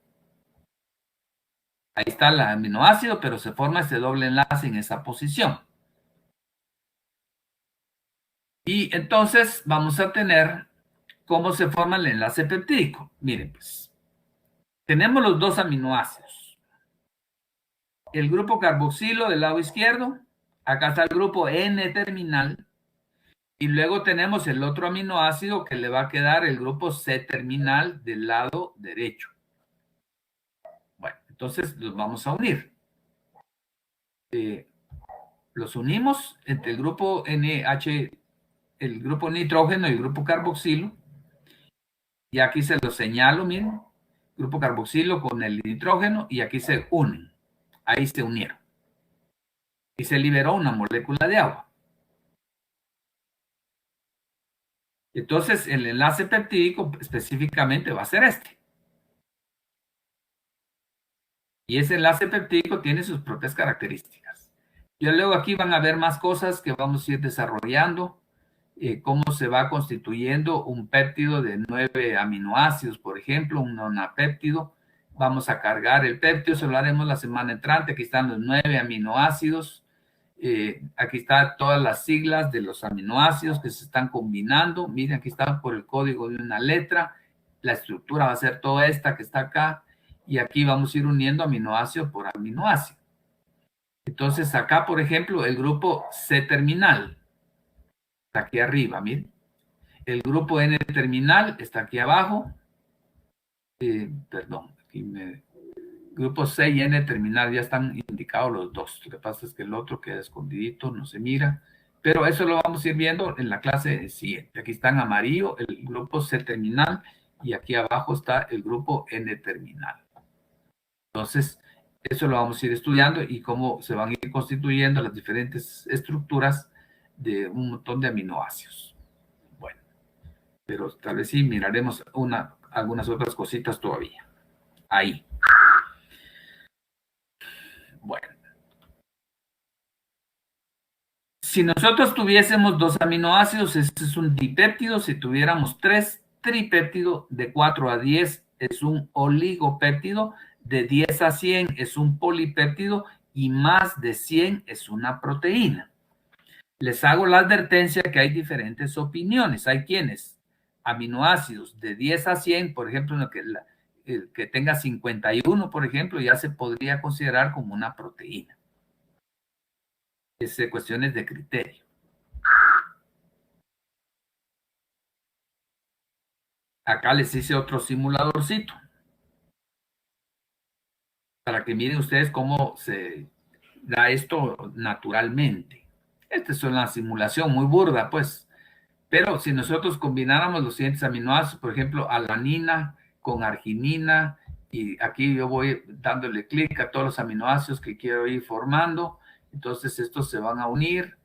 Ahí está el aminoácido, pero se forma este doble enlace en esa posición. Y entonces vamos a tener cómo se forma el enlace peptídico. Miren, pues, tenemos los 2 aminoácidos. El grupo carboxilo del lado izquierdo, acá está el grupo N-terminal, y luego tenemos el otro aminoácido que le va a quedar el grupo C-terminal del lado derecho. Bueno, entonces los vamos a unir. Los unimos entre el grupo NH, el grupo nitrógeno y el grupo carboxilo. Y aquí se los señalo, miren, grupo carboxilo con el nitrógeno y aquí se unen. Ahí se unieron. Y se liberó una molécula de agua. Entonces, el enlace peptídico específicamente va a ser este. Y ese enlace peptídico tiene sus propias características. Y luego aquí van a ver más cosas que vamos a ir desarrollando. Cómo se va constituyendo un péptido de 9 aminoácidos, por ejemplo, un nonapéptido. Vamos a cargar el péptido, se lo haremos la semana entrante. Aquí están los 9 aminoácidos. Aquí están todas las siglas de los aminoácidos que se están combinando. Miren, aquí está por el código de una letra. La estructura va a ser toda esta que está acá. y aquí vamos a ir uniendo aminoácido por aminoácido. Entonces acá, por ejemplo, el grupo C terminal está aquí arriba, miren. El grupo N terminal está aquí abajo. Perdón, aquí grupo C y N terminal ya están indicados los dos. Lo que pasa es que el otro queda escondidito, no se mira. Pero eso lo vamos a ir viendo en la clase siguiente. Aquí está en amarillo el grupo C terminal y aquí abajo está el grupo N terminal. Entonces, eso lo vamos a ir estudiando y cómo se van a ir constituyendo las diferentes estructuras de un montón de aminoácidos. Bueno, pero tal vez sí miraremos algunas otras cositas todavía. Ahí. Bueno. Si nosotros tuviésemos 2 aminoácidos, este es un dipéptido. Si tuviéramos 3, tripéptido. De 4 a 10 es un oligopéptido. De 10 a 100 es un polipéptido. Y más de 100 es una proteína. Les hago la advertencia que hay diferentes opiniones. Hay quienes aminoácidos de 10 a 100, por ejemplo, el que tenga 51, por ejemplo, ya se podría considerar como una proteína. Es cuestiones de criterio. Acá les hice otro simuladorcito para que miren ustedes cómo se da esto naturalmente. Esta es una simulación muy burda, pues. Pero si nosotros combináramos los siguientes aminoácidos, por ejemplo, alanina con arginina, y aquí yo voy dándole clic a todos los aminoácidos que quiero ir formando, entonces estos se van a unir.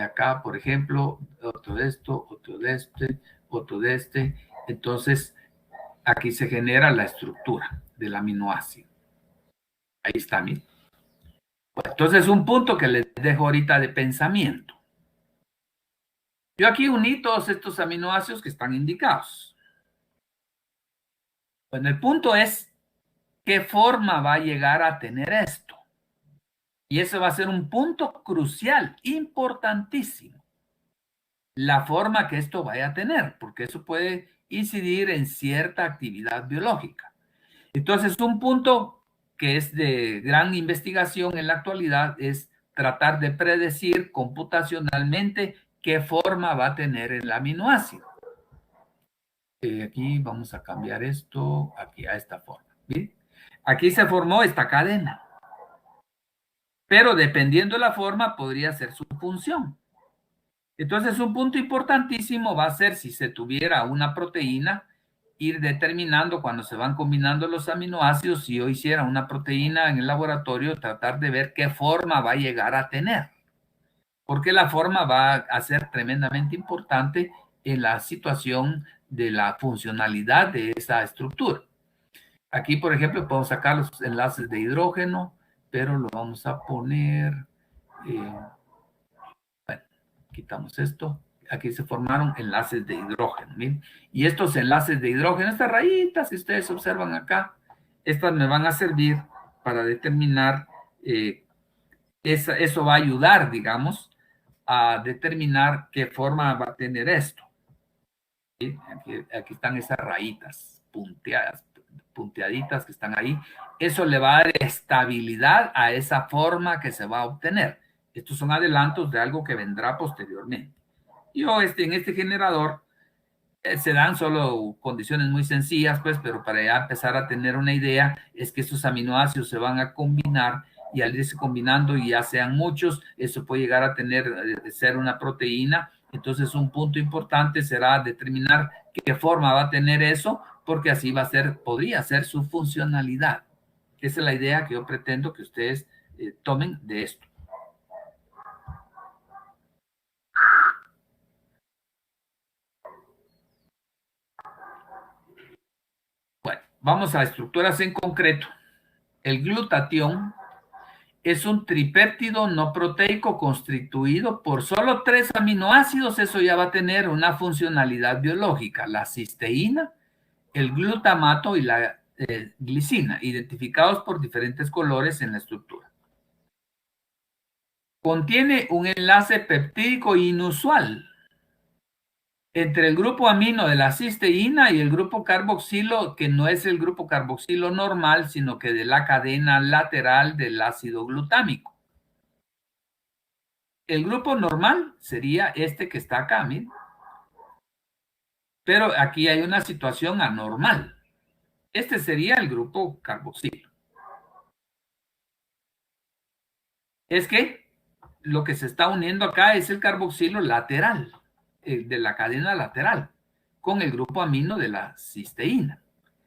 Acá, por ejemplo, otro de esto, otro de este, otro de este. Entonces, aquí se genera la estructura del aminoácido. Ahí está, miren. Bueno, entonces, un punto que les dejo ahorita de pensamiento. Yo aquí uní todos estos aminoácidos que están indicados. Bueno, el punto es qué forma va a llegar a tener esto. Y eso va a ser un punto crucial, importantísimo. La forma que esto vaya a tener, porque eso puede incidir en cierta actividad biológica. Entonces, un punto que es de gran investigación en la actualidad es tratar de predecir computacionalmente qué forma va a tener el aminoácido. Aquí vamos a cambiar esto aquí a esta forma. ¿Bien? Aquí se formó esta cadena. Pero dependiendo de la forma, podría ser su función. Entonces, un punto importantísimo va a ser si se tuviera una proteína, ir determinando cuando se van combinando los aminoácidos, si yo hiciera una proteína en el laboratorio, tratar de ver qué forma va a llegar a tener. Porque la forma va a ser tremendamente importante en la situación de la funcionalidad de esa estructura. Aquí, por ejemplo, podemos sacar los enlaces de hidrógeno, pero lo vamos a poner... bueno, quitamos esto. Aquí se formaron enlaces de hidrógeno. ¿Bien? Y estos enlaces de hidrógeno, estas rayitas que ustedes observan acá, estas me van a servir para determinar, eso va a ayudar, digamos, a determinar qué forma va a tener esto. Aquí están esas rayitas punteaditas que están ahí. Eso le va a dar estabilidad a esa forma que se va a obtener. Estos son adelantos de algo que vendrá posteriormente. Yo en este generador se dan solo condiciones muy sencillas, pues, pero para ya empezar a tener una idea es que estos aminoácidos se van a combinar y al irse combinando y ya sean muchos, eso puede llegar a ser una proteína. Entonces, un punto importante será determinar qué forma va a tener eso, porque así podría ser su funcionalidad. Esa es la idea que yo pretendo que ustedes tomen de esto. Bueno, vamos a estructuras en concreto. El glutatión es un tripéptido no proteico constituido por solo 3 aminoácidos. Eso ya va a tener una funcionalidad biológica: la cisteína, el glutamato y la glicina, identificados por diferentes colores en la estructura. Contiene un enlace peptídico inusual. Entre el grupo amino de la cisteína y el grupo carboxilo, que no es el grupo carboxilo normal, sino que de la cadena lateral del ácido glutámico. El grupo normal sería este que está acá, miren. Pero aquí hay una situación anormal. Este sería el grupo carboxilo. Es que lo que se está uniendo acá es el carboxilo lateral, de la cadena lateral, con el grupo amino de la cisteína.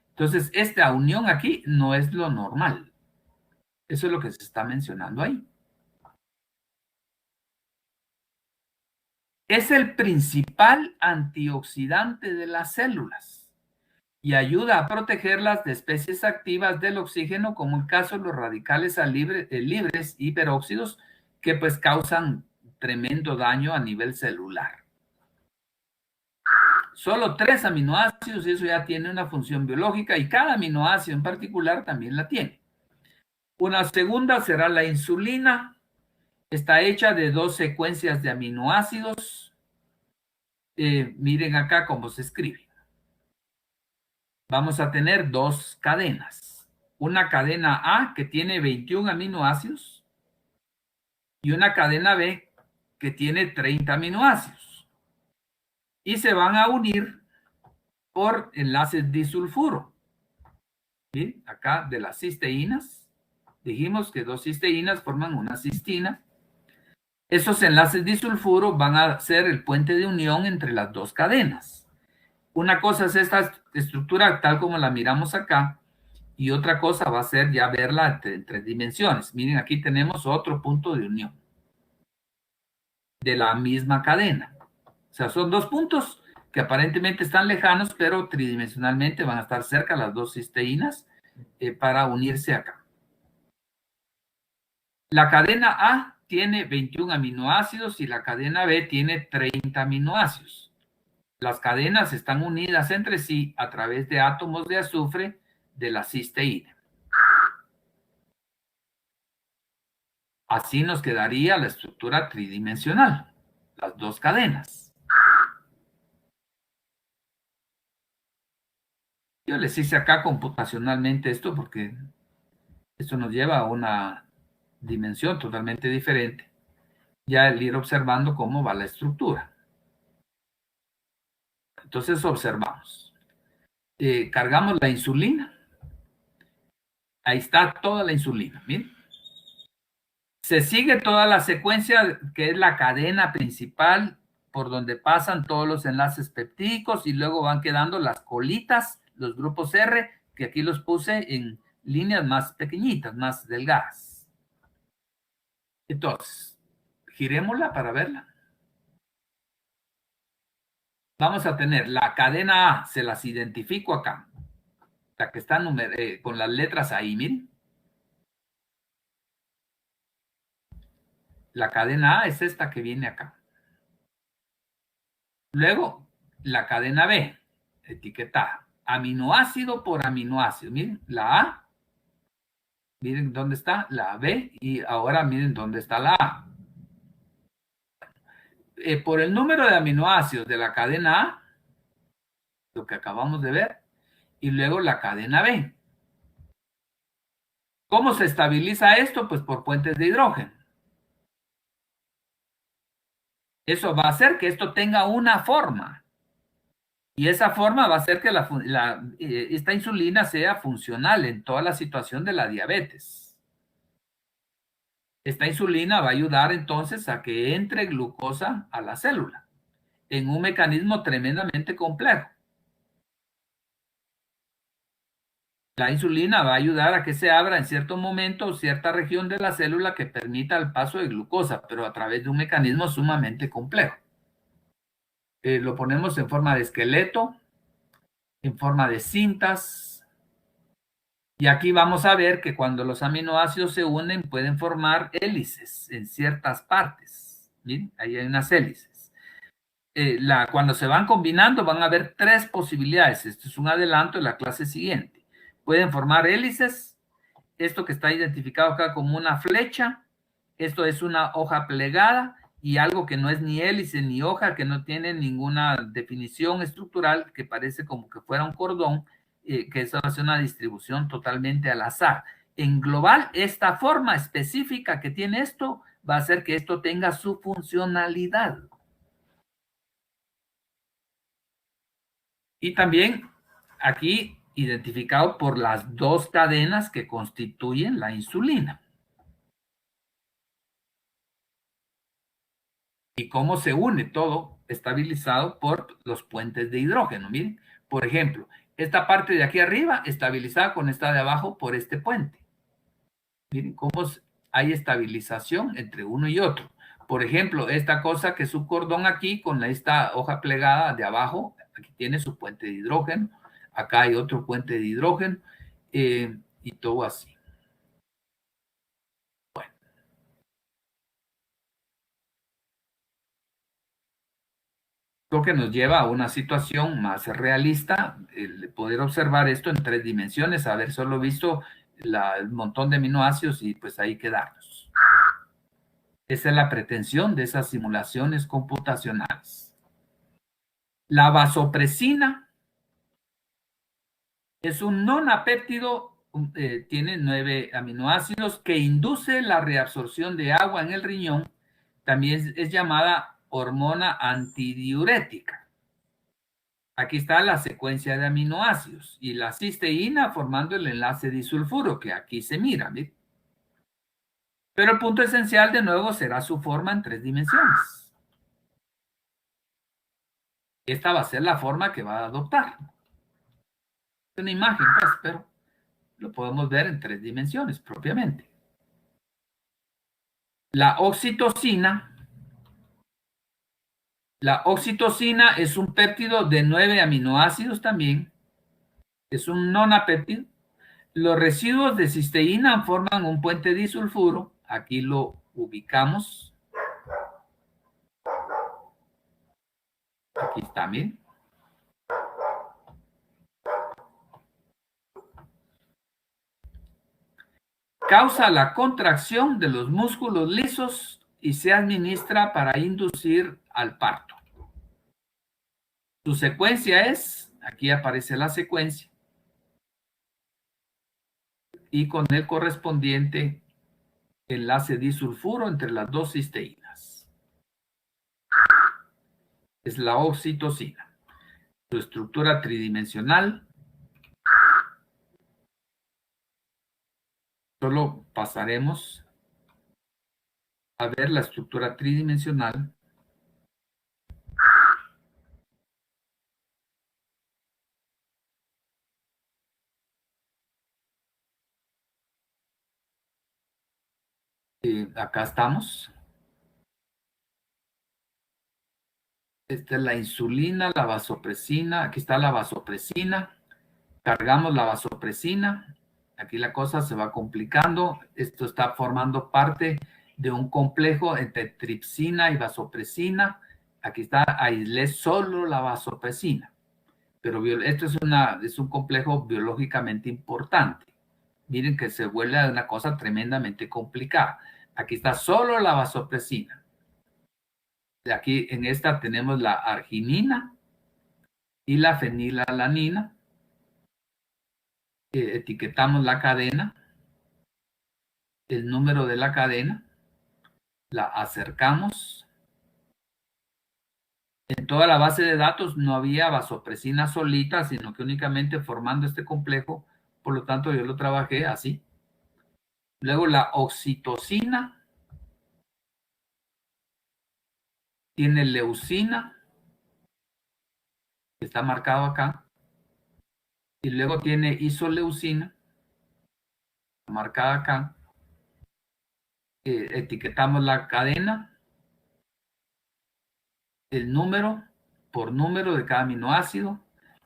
Entonces, esta unión aquí no es lo normal. Eso es lo que se está mencionando ahí. Es el principal antioxidante de las células y ayuda a protegerlas de especies activas del oxígeno, como el caso de los radicales libres y peróxidos, que pues causan tremendo daño a nivel celular. Solo 3 aminoácidos, y eso ya tiene una función biológica, y cada aminoácido en particular también la tiene. Una segunda será la insulina. Está hecha de 2 secuencias de aminoácidos. Miren acá cómo se escribe. Vamos a tener 2 cadenas. Una cadena A que tiene 21 aminoácidos y una cadena B que tiene 30 aminoácidos. Y se van a unir por enlaces disulfuro. ¿Sí? Acá de las cisteínas, dijimos que 2 cisteínas forman una cistina. Esos enlaces disulfuro van a ser el puente de unión entre las 2 cadenas. Una cosa es esta estructura tal como la miramos acá, y otra cosa va a ser ya verla en 3 dimensiones. Miren, aquí tenemos otro punto de unión de la misma cadena. O sea, son 2 puntos que aparentemente están lejanos, pero tridimensionalmente van a estar cerca las 2 cisteínas para unirse acá. La cadena A tiene 21 aminoácidos y la cadena B tiene 30 aminoácidos. Las cadenas están unidas entre sí a través de átomos de azufre de la cisteína. Así nos quedaría la estructura tridimensional, las 2 cadenas. Yo les hice acá computacionalmente esto porque esto nos lleva a una dimensión totalmente diferente. Ya el ir observando cómo va la estructura. Entonces observamos. Cargamos la insulina. Ahí está toda la insulina, miren. Se sigue toda la secuencia que es la cadena principal por donde pasan todos los enlaces peptídicos y luego van quedando las colitas, los grupos R, que aquí los puse en líneas más pequeñitas, más delgadas. Entonces, girémosla para verla. Vamos a tener la cadena A, se las identifico acá, la que está con las letras ahí, miren. La cadena A es esta que viene acá. Luego, la cadena B, etiquetada, aminoácido por aminoácido. Miren, la A, miren dónde está la B, y ahora miren dónde está la A. Por el número de aminoácidos de la cadena A, lo que acabamos de ver, y luego la cadena B. ¿Cómo se estabiliza esto? Pues por puentes de hidrógeno. Eso va a hacer que esto tenga una forma. Y esa forma va a hacer que esta insulina sea funcional en toda la situación de la diabetes. Esta insulina va a ayudar entonces a que entre glucosa a la célula en un mecanismo tremendamente complejo. La insulina va a ayudar a que se abra en cierto momento cierta región de la célula que permita el paso de glucosa, pero a través de un mecanismo sumamente complejo. Lo ponemos en forma de esqueleto, en forma de cintas. Y aquí vamos a ver que cuando los aminoácidos se unen pueden formar hélices en ciertas partes. ¿Miren? Ahí hay unas hélices. Cuando se van combinando van a haber 3 posibilidades. Esto es un adelanto de la clase siguiente. Pueden formar hélices. Esto que está identificado acá como una flecha. Esto es una hoja plegada. y algo que no es ni hélice ni hoja, que no tiene ninguna definición estructural, que parece como que fuera un cordón, que eso hace una distribución totalmente al azar. En global, esta forma específica que tiene esto va a hacer que esto tenga su funcionalidad. Y también aquí identificado por las dos cadenas que constituyen la insulina. Y cómo se une todo estabilizado por los puentes de hidrógeno. Miren, por ejemplo, esta parte de aquí arriba estabilizada con esta de abajo por este puente. Miren cómo hay estabilización entre uno y otro. Por ejemplo, esta cosa que es un cordón aquí con esta hoja plegada de abajo, aquí tiene su puente de hidrógeno, acá hay otro puente de hidrógeno, y todo así. Bueno. Lo que nos lleva a una situación más realista, el poder observar esto en 3 dimensiones, haber solo visto el montón de aminoácidos y pues ahí quedarnos. Esa es la pretensión de esas simulaciones computacionales. La vasopresina es un nonapéptido, tiene 9 aminoácidos que induce la reabsorción de agua en el riñón. También es llamada hormona antidiurética. Aquí está la secuencia de aminoácidos y la cisteína formando el enlace disulfuro que aquí se mira. ¿Ve? Pero el punto esencial de nuevo será su forma en 3 dimensiones. Esta va a ser la forma que va a adoptar. Es una imagen, pues, pero lo podemos ver en 3 dimensiones propiamente. La oxitocina. La oxitocina es un péptido de 9 aminoácidos también. Es un nonapéptido. Los residuos de cisteína forman un puente disulfuro. Aquí lo ubicamos. Aquí está, miren. Causa la contracción de los músculos lisos y se administra para inducir al parto. Su secuencia es, aquí aparece la secuencia, y con el correspondiente enlace disulfuro entre las dos cisteínas. Es la oxitocina. Su estructura tridimensional. Solo pasaremos a ver la estructura tridimensional. Acá estamos. Esta es la insulina, la vasopresina. Aquí está la vasopresina. Cargamos la vasopresina. Aquí la cosa se va complicando. Esto está formando parte de un complejo entre tripsina y vasopresina. Aquí está, aislé solo la vasopresina. Pero esto es un complejo biológicamente importante. Miren que se vuelve una cosa tremendamente complicada. Aquí está solo la vasopresina. De aquí en esta tenemos la arginina y la fenilalanina. Etiquetamos la cadena, el número de la cadena, la acercamos. En toda la base de datos no había vasopresina solita, sino que únicamente formando este complejo, por lo tanto yo lo trabajé así. Luego la oxitocina tiene leucina, que está marcado acá, y luego tiene isoleucina, marcada acá. Etiquetamos la cadena, el número por número de cada aminoácido,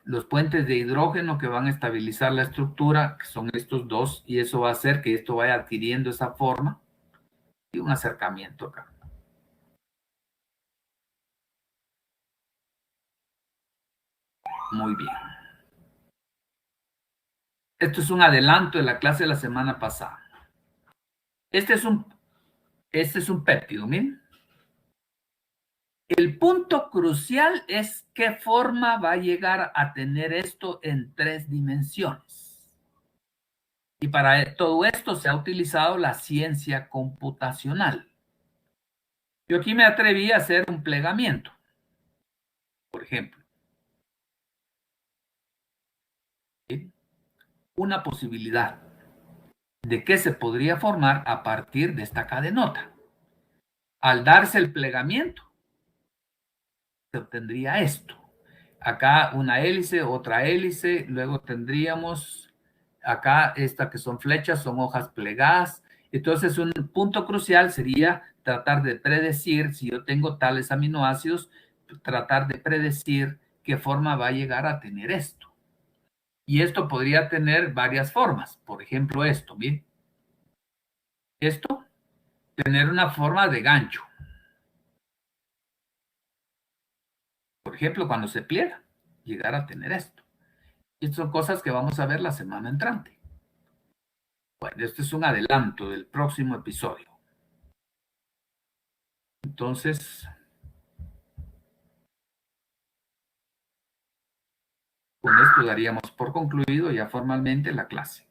los puentes de hidrógeno que van a estabilizar la estructura, que son estos dos, y eso va a hacer que esto vaya adquiriendo esa forma, y un acercamiento acá. Muy bien. Esto es un adelanto de la clase de la semana pasada. Este es un péptido, miren. El punto crucial es qué forma va a llegar a tener esto en 3 dimensiones. Y para todo esto se ha utilizado la ciencia computacional. Yo aquí me atreví a hacer un plegamiento, por ejemplo. ¿Sí? Una posibilidad de qué se podría formar a partir de esta cadenota. Al darse el plegamiento, se obtendría esto. Acá una hélice, otra hélice, luego tendríamos acá esta que son flechas, son hojas plegadas. Entonces un punto crucial sería tratar de predecir, si yo tengo tales aminoácidos, tratar de predecir qué forma va a llegar a tener esto. Y esto podría tener varias formas. Por ejemplo, esto, ¿bien? Esto, tener una forma de gancho. Por ejemplo, cuando se pliega, llegar a tener esto. Y estas son cosas que vamos a ver la semana entrante. Bueno, este es un adelanto del próximo episodio. Entonces, con esto daríamos por concluido ya formalmente la clase.